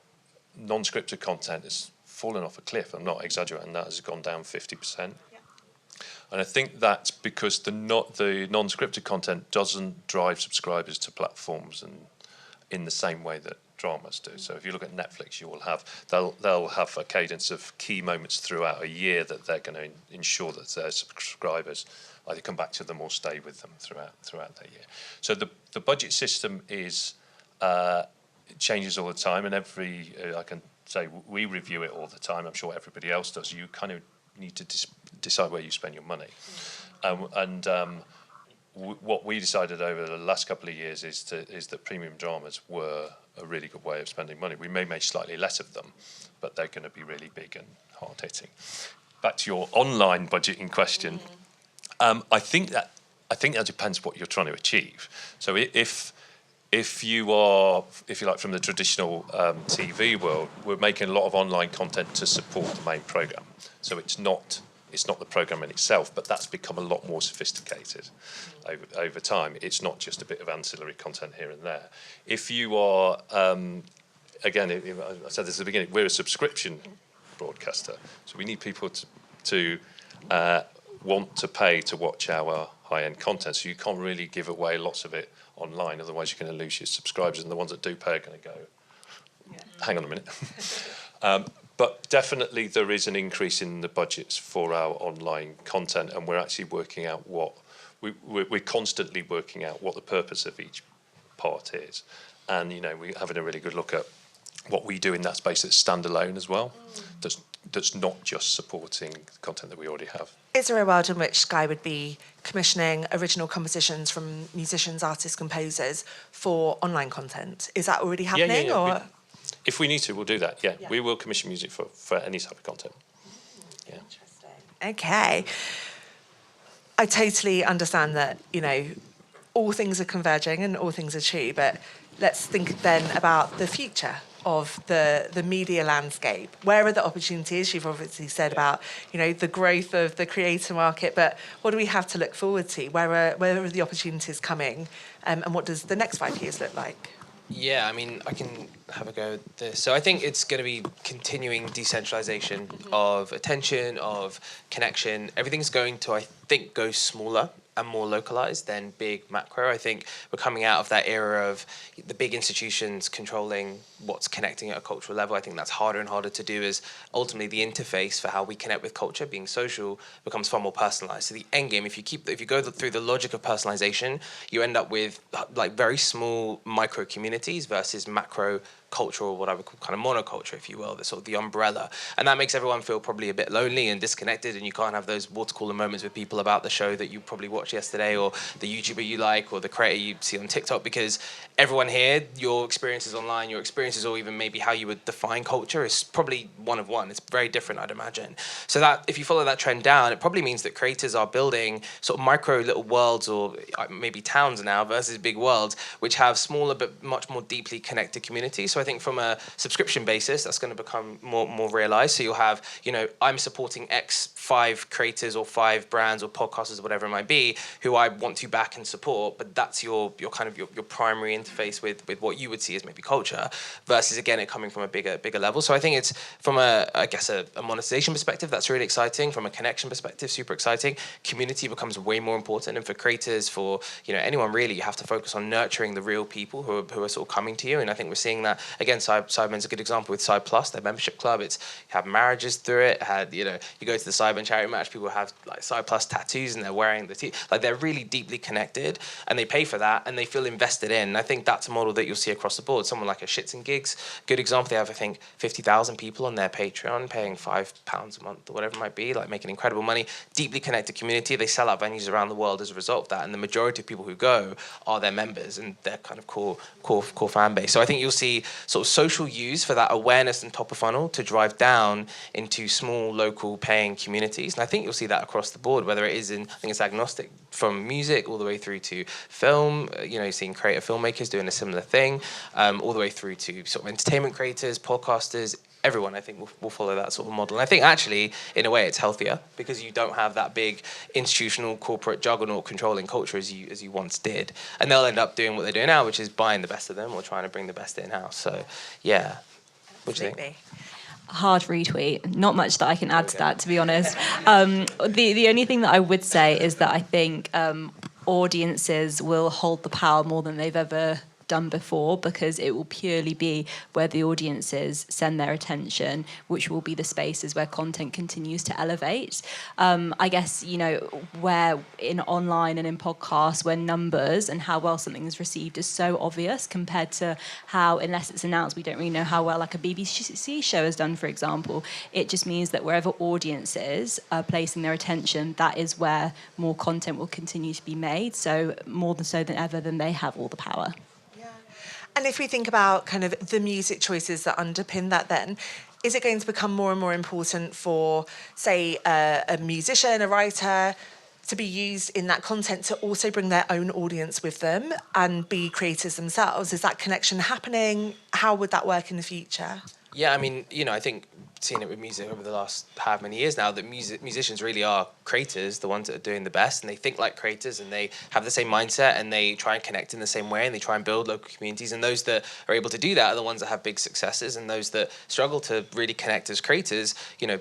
non-scripted content has fallen off a cliff. I'm not exaggerating, that has gone down 50%. And I think that's because the non-scripted content doesn't drive subscribers to platforms and in the same way that dramas do. So if you look at Netflix, they'll have a cadence of key moments throughout a year that they're going to ensure that their subscribers either come back to them or stay with them throughout that year. So the budget system is it changes all the time, and I can say we review it all the time. I'm sure everybody else does. You kind of need to decide where you spend your money, what we decided over the last couple of years is that premium dramas were a really good way of spending money. We may make slightly less of them, but they're going to be really big and hard hitting. Back to your online budgeting question, I think that depends what you're trying to achieve. So if you are, if you like, from the traditional TV world, we're making a lot of online content to support the main program. So it's not the program in itself, but that's become a lot more sophisticated over time. It's not just a bit of ancillary content here and there. If you are, again, I said this at the beginning, we're a subscription broadcaster, so we need people to want to pay to watch our high-end content. So you can't really give away lots of it online, otherwise you're going to lose your subscribers, and the ones that do pay are going to go, hang on a minute. But definitely there is an increase in the budgets for our online content, and we're actually working out we're constantly working out what the purpose of each part is. And, we're having a really good look at what we do in that space that's standalone as well, that's not just supporting content that we already have. Is there a world in which Sky would be commissioning original compositions from musicians, artists, composers for online content? Is that already happening? Yeah. If we need to, we'll do that, yeah. We will commission music for any type of content. Yeah. Interesting. Okay. I totally understand that, all things are converging and all things are true, but let's think then about the future of the media landscape. Where are the opportunities? You've obviously said about, the growth of the creator market, but what do we have to look forward to? Where are the opportunities coming? And what does the next 5 years look like? Yeah, I mean, I can have a go at this. So I think it's going to be continuing decentralization of attention, of connection. Everything's going to, I think, go smaller and more localized than big macro. I think we're coming out of that era of the big institutions controlling what's connecting at a cultural level. I think that's harder and harder to do, as ultimately the interface for how we connect with culture, being social, becomes far more personalized. So the end game, if you go through the logic of personalization, you end up with like very small micro communities versus macro culture, or what I would call kind of monoculture, if you will, the sort of the umbrella. And that makes everyone feel probably a bit lonely and disconnected, and you can't have those water cooler moments with people about the show that you probably watched yesterday, or the YouTuber you like, or the creator you see on TikTok, because everyone here, your experiences online, your experiences, or even maybe how you would define culture is probably one of one. It's very different, I'd imagine. So that if you follow that trend down, it probably means that creators are building sort of micro little worlds, or maybe towns now versus big worlds, which have smaller but much more deeply connected communities. So I think from a subscription basis, that's going to become more realized. So you'll have, I'm supporting X 5 creators or 5 brands or podcasters or whatever it might be, who I want to back and support, but that's your kind of your primary interface with what you would see as maybe culture, versus again it coming from a bigger level. So I think it's from a monetization perspective, that's really exciting. From a connection perspective, super exciting. Community becomes way more important, and for creators, for anyone really, you have to focus on nurturing the real people who are sort of coming to you. And I think we're seeing that again. Sidemen's a good example with Side Plus, their membership club. It's you have marriages through it. You go to the Sidemen charity match, people have like Side Plus tattoos, and they're wearing like they're really deeply connected, and they pay for that, and they feel invested in. And I think that's a model that you'll see across the board. Someone like a Shits and Gigs, good example. They have, I think, 50,000 people on their Patreon paying £5 a month or whatever it might be, like making incredible money. Deeply connected community. They sell out venues around the world as a result of that, and the majority of people who go are their members and their kind of core fan base. So I think you'll see sort of social use for that awareness and top of funnel to drive down into small local paying communities. And I think you'll see that across the board, whether it is I think it's agnostic, from music all the way through to film. You're seeing creative filmmakers doing a similar thing, all the way through to sort of entertainment creators, podcasters. Everyone, I think, will follow that sort of model. And I think actually, in a way, it's healthier, because you don't have that big institutional corporate juggernaut controlling culture as you once did. And they'll end up doing what they're doing now, which is buying the best of them or trying to bring the best in-house. So, yeah. What do you think? Hard retweet. Not much that I can add to that, to be honest. The only thing that I would say is that I think audiences will hold the power more than they've ever done before, because it will purely be where the audiences send their attention, which will be the spaces where content continues to elevate. I guess, where in online and in podcasts, where numbers and how well something is received is so obvious, compared to how, unless it's announced, we don't really know how well like a BBC show has done, for example. It just means that wherever audiences are placing their attention, that is where more content will continue to be made. So more than ever, then they have all the power. And if we think about kind of the music choices that underpin that, then, is it going to become more and more important for, say, a musician, a writer, to be used in that content to also bring their own audience with them and be creators themselves? Is that connection happening? How would that work in the future? Yeah, I mean, I think seen it with music over the last how many years now, that musicians really are creators, the ones that are doing the best, and they think like creators, and they have the same mindset, and they try and connect in the same way, and they try and build local communities. And those that are able to do that are the ones that have big successes, and those that struggle to really connect as creators,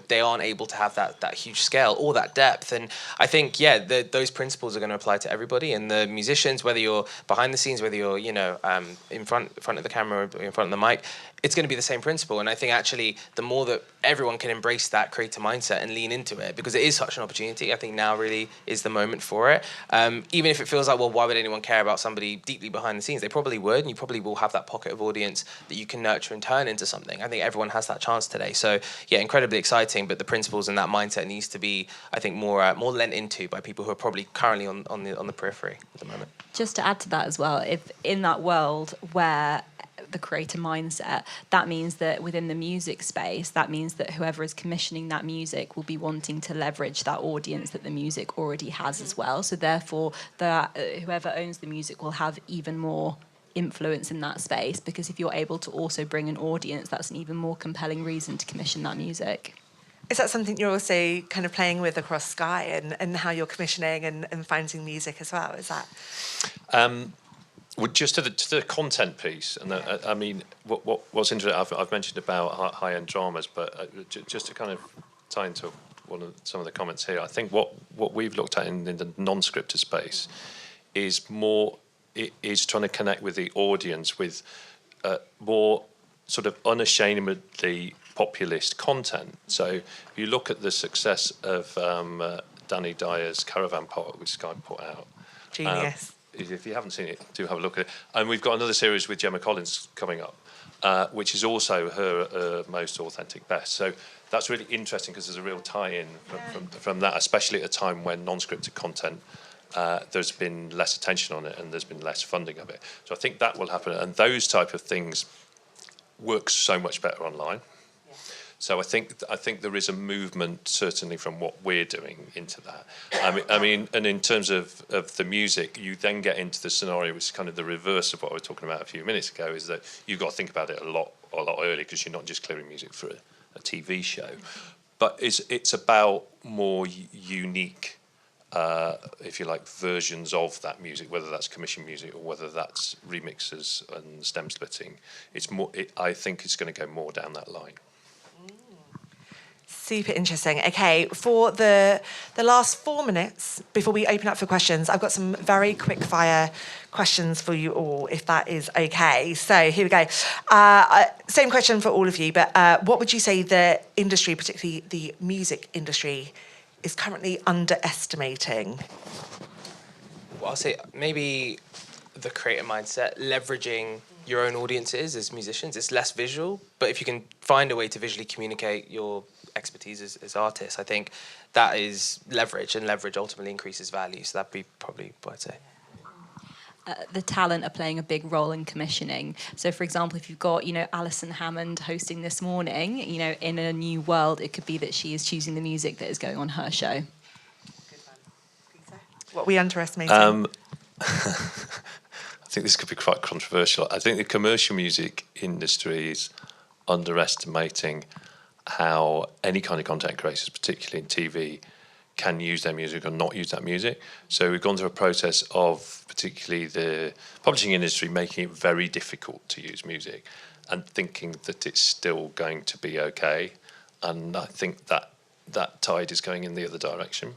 they aren't able to have that huge scale or that depth. And I think, those principles are going to apply to everybody. And the musicians, whether you're behind the scenes, whether you're in front of the camera or in front of the mic, it's going to be the same principle. And I think actually the more that everyone can embrace that creator mindset and lean into it, because it is such an opportunity, I think now really is the moment for it. Even if it feels like, well, why would anyone care about somebody deeply behind the scenes? They probably would, and you probably will have that pocket of audience that you can nurture and turn into something. I think everyone has that chance today. So yeah, incredibly exciting, but the principles and that mindset needs to be, I think, more lent into by people who are probably currently on the periphery at the moment. Just to add to that as well, if in that world where the creator mindset, that means that within the music space, that means that whoever is commissioning that music will be wanting to leverage that audience that the music already has as well. So therefore, whoever owns the music will have even more influence in that space, because if you're able to also bring an audience, that's an even more compelling reason to commission that music. Is that something you're also kind of playing with across Sky, and how you're commissioning and finding music as well? Is that? Well, just to the content piece, and I mean, what's interesting, I've mentioned about high-end dramas, but just to kind of tie into some of the comments here, I think what we've looked at in the non-scripted space is trying to connect with the audience with more sort of unashamedly populist content. So if you look at the success of Danny Dyer's Caravan Park, which Sky put out. Genius. If you haven't seen it, do have a look at it. And we've got another series with Gemma Collins coming up. which is also her most authentic best. So that's really interesting because there's a real tie-in from that, especially at a time when non-scripted content, there's been less attention on it and there's been less funding of it. So I think that will happen, and those type of things work so much better online. So I think there is a movement, certainly from what we're doing, into that. I mean, and in terms of the music, you then get into the scenario, which is kind of the reverse of what I was talking about a few minutes ago, is that you've got to think about it a lot earlier, because you're not just clearing music for a TV show, but it's about more unique, if you like, versions of that music, whether that's commission music or whether that's remixes and stem splitting. It's more. I think it's going to go more down that line. Super interesting. Okay, for the last 4 minutes before we open up for questions, I've got some very quick fire questions for you all, if that is okay. So here we go. Same question for all of you, but what would you say the industry, particularly the music industry, is currently underestimating? Well, I'll say maybe the creator mindset, leveraging your own audiences as musicians. It's less visual, but if you can find a way to visually communicate your expertise as artists, I think that is leverage, and leverage ultimately increases value. So that'd be probably what I'd say. The talent are playing a big role in commissioning. So, for example, if you've got, Alison Hammond hosting this morning, in a new world, it could be that she is choosing the music that is going on her show. Good one. Peter? What are we underestimating? I think this could be quite controversial. I think the commercial music industry is underestimating how any kind of content creators, particularly in TV, can use their music or not use that music. So we've gone through a process of particularly the publishing industry making it very difficult to use music and thinking that it's still going to be okay. And I think that tide is going in the other direction.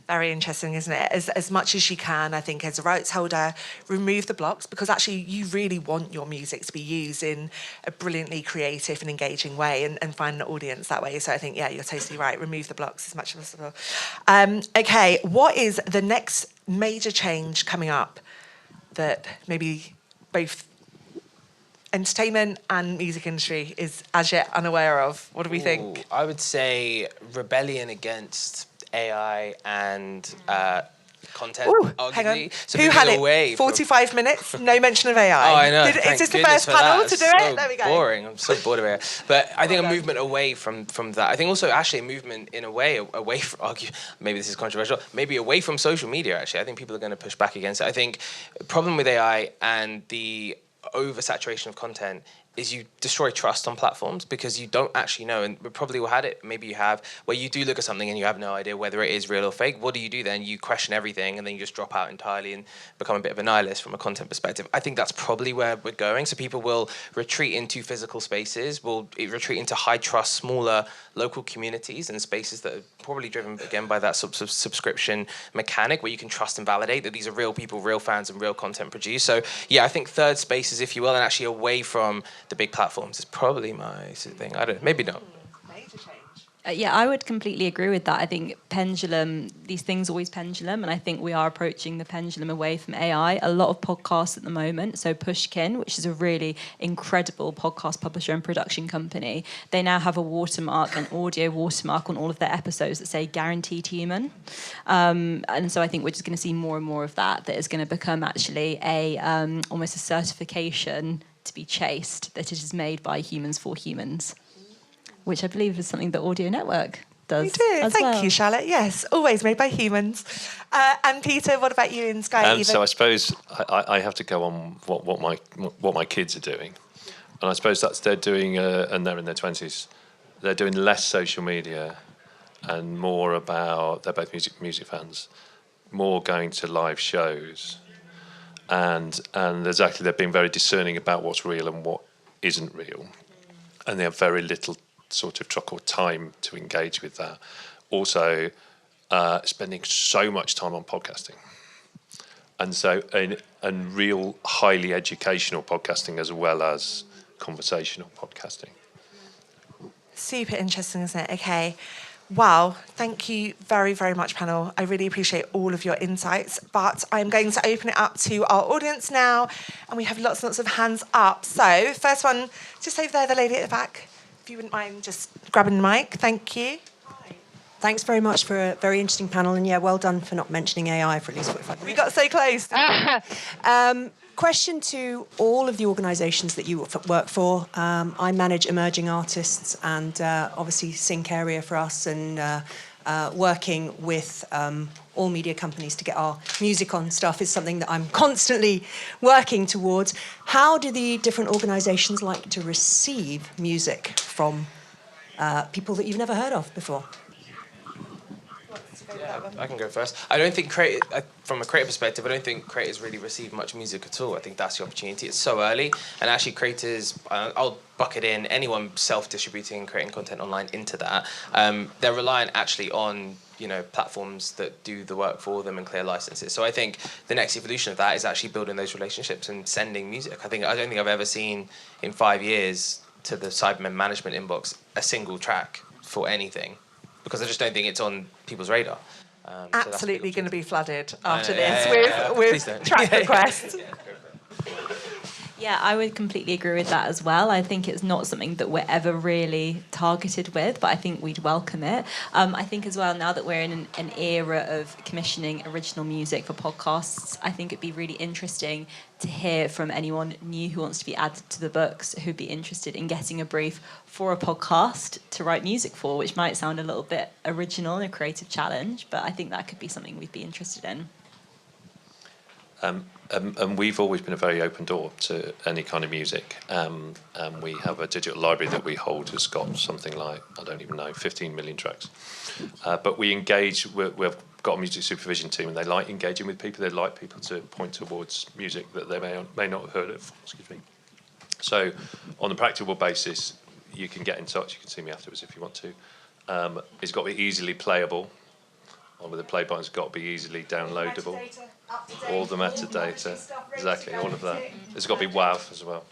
Very interesting, isn't it? As much as you can, I think, as a rights holder, remove the blocks, because actually you really want your music to be used in a brilliantly creative and engaging way, and find an audience that way. So I think, you're totally right. Remove the blocks as much as possible. Okay, what is the next major change coming up that maybe both entertainment and music industry is as yet unaware of? What do we think? I would say rebellion against AI and content, arguably. Hang on. So who had away it? 45 minutes, no mention of AI. Oh, I know. Is this the goodness first for panel that. to do It's it? so There we go. Boring. I'm so bored of it. But I think a movement away from that. I think also actually a movement in a way away from, maybe this is controversial, maybe away from social media, actually. I think people are going to push back against it. I think the problem with AI and the oversaturation of content is you destroy trust on platforms, because you don't actually know, and we probably all had it, maybe you have, where you do look at something and you have no idea whether it is real or fake. What do you do then? You question everything, and then you just drop out entirely and become a bit of a nihilist from a content perspective. I think that's probably where we're going. So people will retreat into physical spaces, will retreat into high trust, smaller local communities and spaces that are probably driven, again, by that sort of subscription mechanic where you can trust and validate that these are real people, real fans, and real content produced. So I think third spaces, if you will, and actually away from the big platforms is probably my thing. I don't, maybe not. Major change. I would completely agree with that. I think these things always pendulum, and I think we are approaching the pendulum away from AI. A lot of podcasts at the moment, so Pushkin, which is a really incredible podcast publisher and production company, they now have a watermark, an audio watermark on all of their episodes that say guaranteed human. And so I think we're just going to see more and more of that is going to become actually almost a certification to be chased, that it is made by humans for humans, which I believe is something that Audio Network does. We do. Thank you, well. Charlotte. Yes, always made by humans. And Peter, what about you in Sky? And so I suppose I have to go on what my kids are doing, and I suppose they're doing, and they're in their 20s. They're doing less social media, and more about, they're both music fans, more going to live shows. And exactly, they're being very discerning about what's real and what isn't real, and they have very little sort of truck or time to engage with that. Also, spending so much time on podcasting, and so and real highly educational podcasting as well as conversational podcasting. Super interesting, isn't it? Okay. Wow, thank you very, very much, panel. I really appreciate all of your insights, but I'm going to open it up to our audience now, and we have lots and lots of hands up. So, first one, just over there, the lady at the back, if you wouldn't mind just grabbing the mic. Thank you. Thanks very much for a very interesting panel, and yeah, well done for not mentioning AI for at least 45 We minutes. got so close. Question to all of the organisations that you work for. I manage emerging artists and obviously sync area for us, and working with all media companies to get our music on stuff is something that I'm constantly working towards. How do the different organisations like to receive music from people that you've never heard of before? Yeah, I can go first. I don't think from a creative perspective, I don't think creators really receive much music at all. I think that's the opportunity. It's so early, and actually creators, I'll bucket in anyone self-distributing and creating content online into that. They're reliant actually on platforms that do the work for them and clear licenses. So I think the next evolution of that is actually building those relationships and sending music. I don't think I've ever seen in 5 years to the Cybermen management inbox a single track for anything, because I just don't think it's on people's radar. Absolutely going to be flooded after yeah, this yeah, with track requests. Yeah, I would completely agree with that as well. I think it's not something that we're ever really targeted with, but I think we'd welcome it. I think as well, now that we're in an era of commissioning original music for podcasts, I think it'd be really interesting to hear from anyone new who wants to be added to the books, who'd be interested in getting a brief for a podcast to write music for, which might sound a little bit original and a creative challenge, but I think that could be something we'd be interested in. And we've always been a very open door to any kind of music. We have a digital library that we hold has got something like, I don't even know, 15 million tracks. But we engage, we've got a music supervision team, and they like engaging with people. They like people to point towards music that they may not have heard of. Excuse me. So on the practical basis, you can get in touch. You can see me afterwards if you want to. It's got to be easily playable. With the play button's got to be easily downloadable. All the metadata, exactly, all of that. It's got to be WAV as well.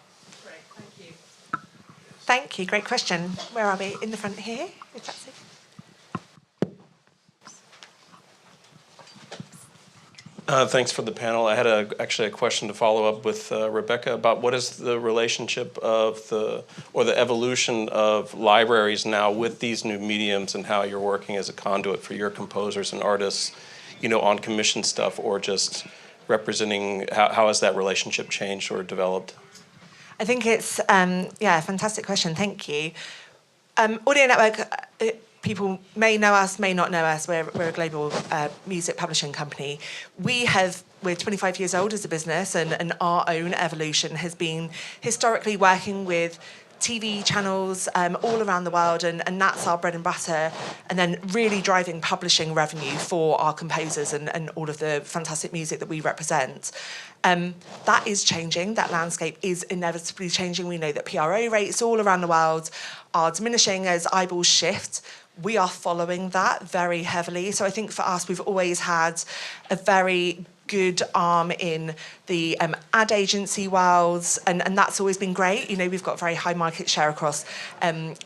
Thank you. Great question. Where are we? In the front here, if that's it. Thanks for the panel. I had actually a question to follow up with Rebecca about what is the relationship of the evolution of libraries now with these new mediums, and how you're working as a conduit for your composers and artists, on commission stuff, or just representing, how has that relationship changed or developed? I think it's, a fantastic question. Thank you. Audio Network, people may know us, may not know us. We're a global music publishing company. We're 25 years old as a business, and our own evolution has been historically working with TV channels all around the world, and that's our bread and butter, and then really driving publishing revenue for our composers and all of the fantastic music that we represent. That is changing. That landscape is inevitably changing. We know that PRO rates all around the world are diminishing as eyeballs shift. We are following that very heavily. So I think for us, we've always had a very good arm in the ad agency worlds, and that's always been great. We've got very high market share across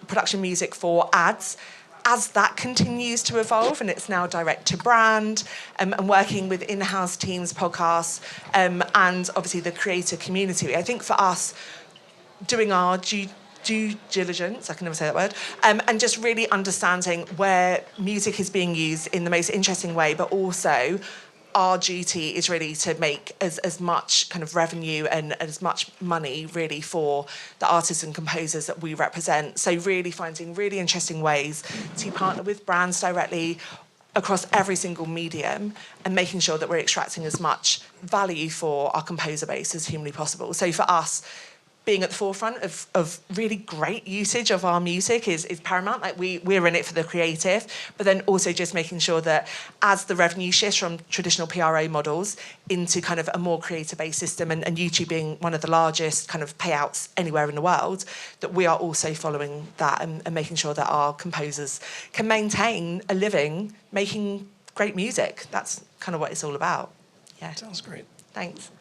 production music for ads. As that continues to evolve, and it's now direct to brand, and working with in-house teams, podcasts, and obviously the creator community, I think for us, doing our due diligence, I can never say that word, and just really understanding where music is being used in the most interesting way, but also our duty is really to make as much kind of revenue and as much money really for the artists and composers that we represent. So really finding really interesting ways to partner with brands directly across every single medium, and making sure that we're extracting as much value for our composer base as humanly possible. So for us, being at the forefront of really great usage of our music is paramount. Like we're in it for the creative, but then also just making sure that as the revenue shifts from traditional PRO models into kind of a more creator-based system, and YouTube being one of the largest kind of payouts anywhere in the world, that we are also following that and making sure that our composers can maintain a living making great music. That's kind of what it's all about. Yeah. Sounds great. Thanks.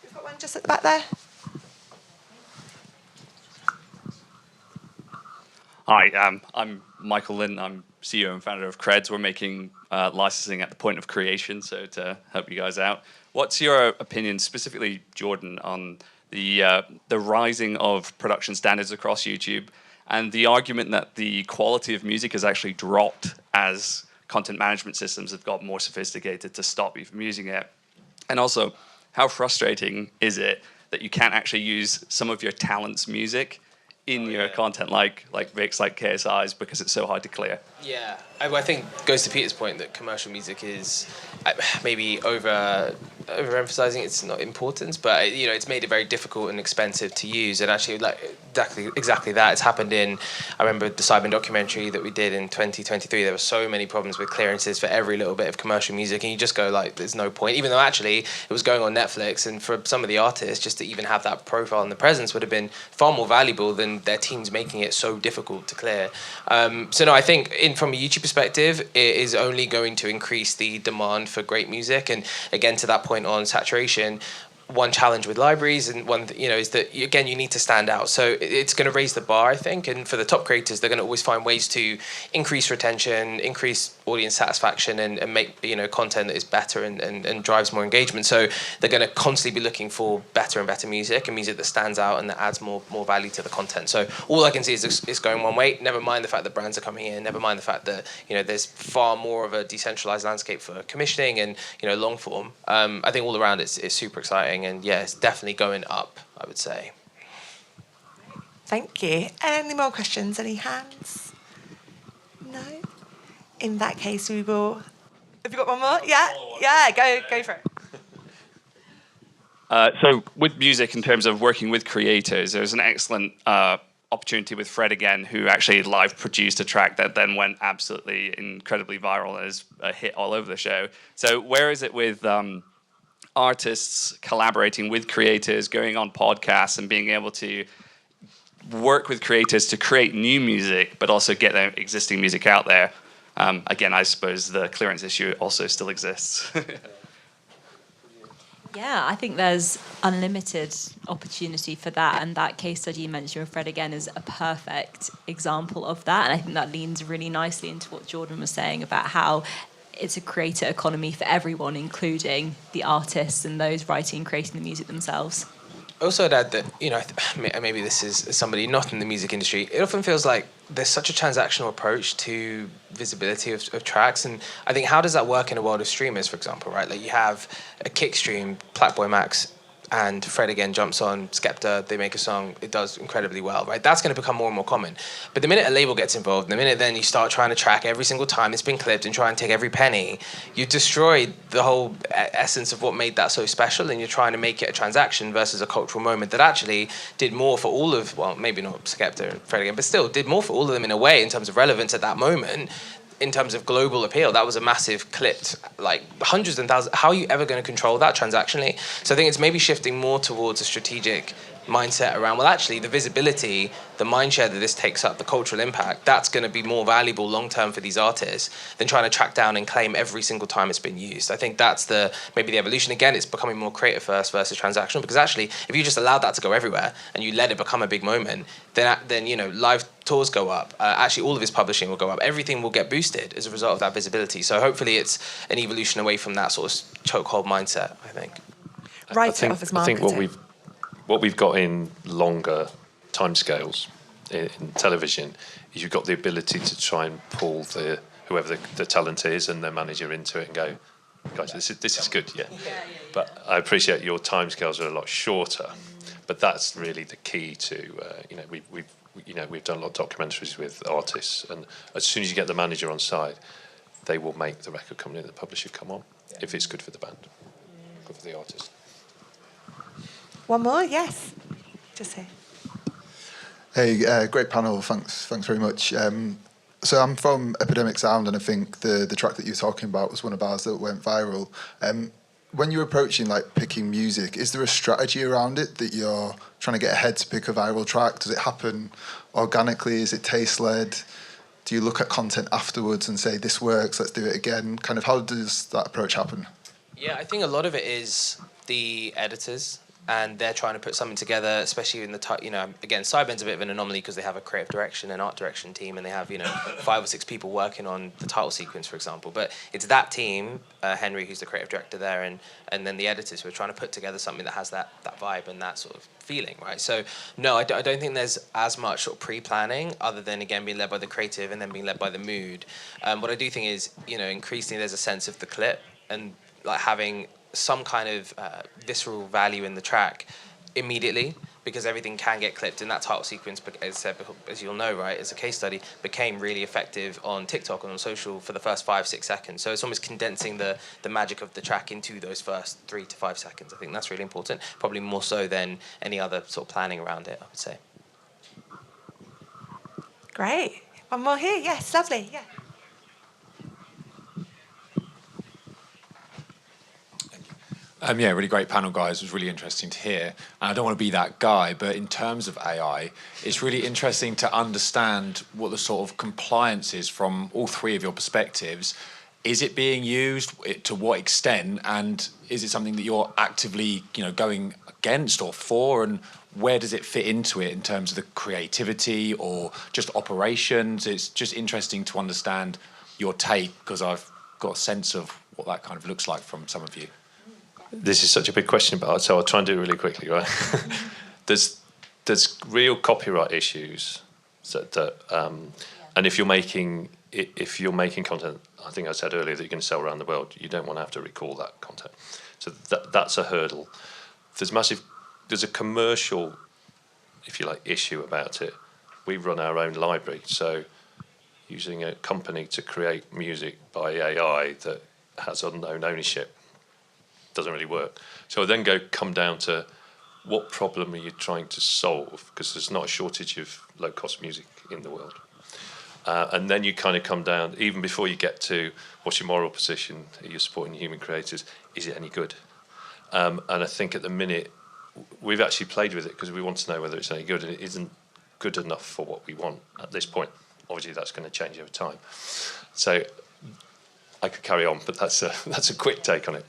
We've got one just at the back there. Hi, I'm Michael Lynn. I'm CEO and founder of Creds. We're making licensing at the point of creation, so to help you guys out. What's your opinion, specifically, Jordan, on the rising of production standards across YouTube and the argument that the quality of music has actually dropped as content management systems have got more sophisticated to stop you from using it? And also, how frustrating is it that you can't actually use some of your talent's music in your content, like Vic's, like KSI's, because it's so hard to clear? Yeah, I think goes to Peter's point that commercial music is maybe overemphasizing its not importance, but it's made it very difficult and expensive to use. And actually, like exactly that. It's happened in. I remember the Cyber documentary that we did in 2023. There were so many problems with clearances for every little bit of commercial music, and you just go like, there's no point. Even though actually it was going on Netflix, and for some of the artists, just to even have that profile and the presence would have been far more valuable than their teams making it so difficult to clear. So no, I think from a YouTube perspective, it is only going to increase the demand for great music. And again, to that point on saturation, one challenge with libraries and one is that again you need to stand out, so it's going to raise the bar, I think. And for the top creators, they're going to always find ways to increase retention, increase audience satisfaction, and make content that is better and drives more engagement. So they're going to constantly be looking for better and better music, and music that stands out and that adds more value to the content. So all I can see is it's going one way. Never mind the fact that brands are coming in, never mind the fact that there's far more of a decentralized landscape for commissioning and long form. I think all around it's super exciting. And yeah, it's definitely going up, I would say. Thank you. Any more questions? Any hands? No? In that case, we will... Have you got one more? Yeah, go for it. So with music, in terms of working with creators, there's an excellent opportunity with Fred again, who actually live produced a track that then went absolutely incredibly viral and is a hit all over the show. So where is it with... artists collaborating with creators, going on podcasts and being able to work with creators to create new music, but also get their existing music out there? Again, I suppose the clearance issue also still exists. Yeah, I think there's unlimited opportunity for that, and that case study you mentioned with Fred again is a perfect example of that. And I think that leans really nicely into what Jordan was saying about how it's a creator economy for everyone, including the artists and those writing and creating the music themselves. Also, I'd add that, maybe this is somebody not in the music industry, it often feels like there's such a transactional approach to visibility of tracks. And I think, how does that work in a world of streamers, for example, right? Like you have a kick stream, Blackboy Max, and Fred again jumps on, Skepta, they make a song, it does incredibly well, right? That's going to become more and more common. But the minute a label gets involved, the minute then you start trying to track every single time it's been clipped and try and take every penny, you destroyed the whole essence of what made that so special, and you're trying to make it a transaction versus a cultural moment that actually did more for all of, well, maybe not Skepta and Fred again, but still did more for all of them in a way in terms of relevance at that moment. In terms of global appeal, that was a massive clipped, like hundreds and thousands. How are you ever going to control that transactionally? So I think it's maybe shifting more towards a strategic mindset around, well, actually, the visibility, the mindshare that this takes up, the cultural impact, that's going to be more valuable long-term for these artists than trying to track down and claim every single time it's been used. I think that's maybe the evolution. Again, it's becoming more creative first versus transactional, because actually, if you just allowed that to go everywhere and you let it become a big moment, then live tours go up. Actually, all of his publishing will go up. Everything will get boosted as a result of that visibility. So hopefully it's an evolution away from that sort of chokehold mindset, I think. Write it off as marketing. I think what we've got in longer timescales in television is you've got the ability to try and pull whoever the talent is and their manager into it and go, guys, this is good, yeah. But I appreciate your timescales are a lot shorter. But that's really the key to we've done a lot of documentaries with artists, and as soon as you get the manager on side, they will make the record company and the publisher come on if it's good for the band, good for the artist. One more, yes. Just here. Hey, great panel. Thanks very much. So I'm from Epidemic Sound, and I think the track that you were talking about was one of ours that went viral. When you're approaching picking music, is there a strategy around it that you're trying to get ahead to pick a viral track? Does it happen organically? Is it taste-led? Do you look at content afterwards and say, this works, let's do it again? Kind of how does that approach happen? Yeah, I think a lot of it is the editors and they're trying to put something together, especially in the again, Sideben's a bit of an anomaly because they have a creative direction and art direction team, and they have 5 or 6 people working on the title sequence, for example. But it's that team, Henry, who's the creative director there, and then the editors who are trying to put together something that has that vibe and that sort of feeling, right? So no, I don't think there's as much sort of pre-planning, other than again being led by the creative and then being led by the mood. What I do think is increasingly there's a sense of the clip and like having some kind of visceral value in the track immediately, because everything can get clipped, and that title sequence, as I said, as you'll know, right, as a case study, became really effective on TikTok and on social for the first 5-6 seconds. So it's almost condensing the magic of the track into those first 3 to 5 seconds. I think that's really important, probably more so than any other sort of planning around it, I would say. Great. One more here. Yes, lovely. Yeah. Yeah, really great panel, guys. It was really interesting to hear. And I don't want to be that guy, but in terms of AI, it's really interesting to understand what the sort of compliance is from all 3 of your perspectives. Is it being used? To what extent? And is it something that you're actively, going against or for? And where does it fit into it in terms of the creativity or just operations? It's just interesting to understand your take, because I've got a sense of what that kind of looks like from some of you. This is such a big question, but so I'll try and do it really quickly, right? There's real copyright issues and if you're making content, I think I said earlier that you're going to sell around the world, you don't want to have to recall that content. So that's a hurdle. There's a commercial, if you like, issue about it. We run our own library, so using a company to create music by AI that has unknown ownership doesn't really work. So I then come down to what problem are you trying to solve, because there's not a shortage of low-cost music in the world. And then you kind of come down, even before you get to what's your moral position, are you supporting human creators, is it any good? And I think at the minute, we've actually played with it because we want to know whether it's any good, and it isn't good enough for what we want at this point. Obviously, that's going to change over time. So I could carry on, but that's a quick take on it.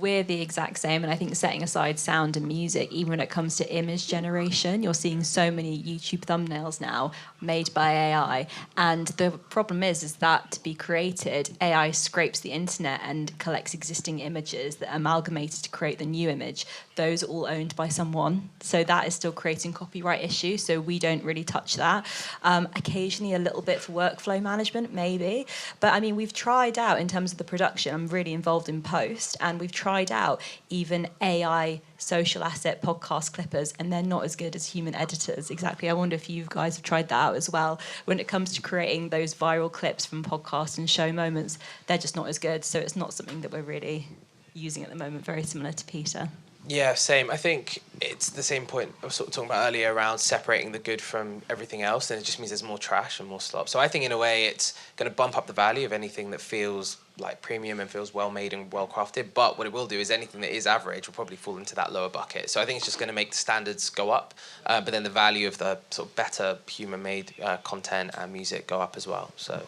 We're the exact same, and I think setting aside sound and music, even when it comes to image generation, you're seeing so many YouTube thumbnails now made by AI, and the problem is that to be created, AI scrapes the internet and collects existing images that are amalgamated to create the new image. Those are all owned by someone, so that is still creating copyright issues, so we don't really touch that. Occasionally a little bit for workflow management, maybe, but I mean, we've tried out in terms of the production. I'm really involved in post, and we've tried out even AI social asset podcast clippers, and they're not as good as human editors. Exactly. I wonder if you guys have tried that out as well. When it comes to creating those viral clips from podcasts and show moments, they're just not as good. So it's not something that we're really using at the moment. Very similar to Peter. Yeah, same. I think it's the same point I was sort of talking about earlier around separating the good from everything else, and it just means there's more trash and more slop. So I think in a way it's going to bump up the value of anything that feels like premium and feels well made and well crafted. But what it will do is anything that is average will probably fall into that lower bucket. So I think it's just going to make the standards go up, but then the value of the sort of better human made content and music go up as well. So.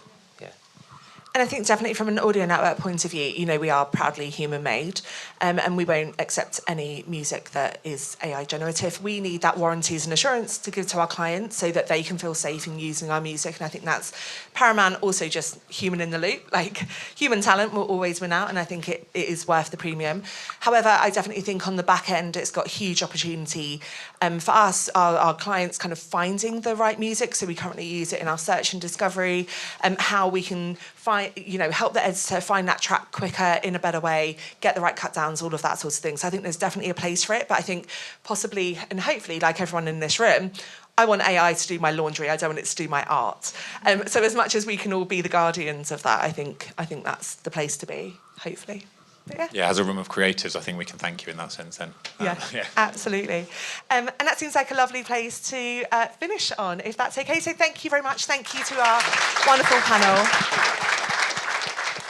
And I think definitely from an audio network point of view, we are proudly human-made, and we won't accept any music that is AI generative. We need that warranties and assurance to give to our clients so that they can feel safe in using our music, and I think that's paramount. Also, just human in the loop, like human talent will always win out, and I think it is worth the premium. However, I definitely think on the back end, it's got huge opportunity for us, our clients, kind of finding the right music. So we currently use it in our search and discovery, how we can help the editor find that track quicker in a better way, get the right cut downs, all of that sort of thing. So I think there's definitely a place for it, but I think possibly and hopefully, like everyone in this room, I want AI to do my laundry. I don't want it to do my art. So as much as we can all be the guardians of that, I think that's the place to be, hopefully. Yeah, as a room of creatives, I think we can thank you in that sense then. Yeah, absolutely. And that seems like a lovely place to finish on, if that's okay. So thank you very much. Thank you to our wonderful panel.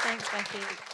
Thanks, Becky.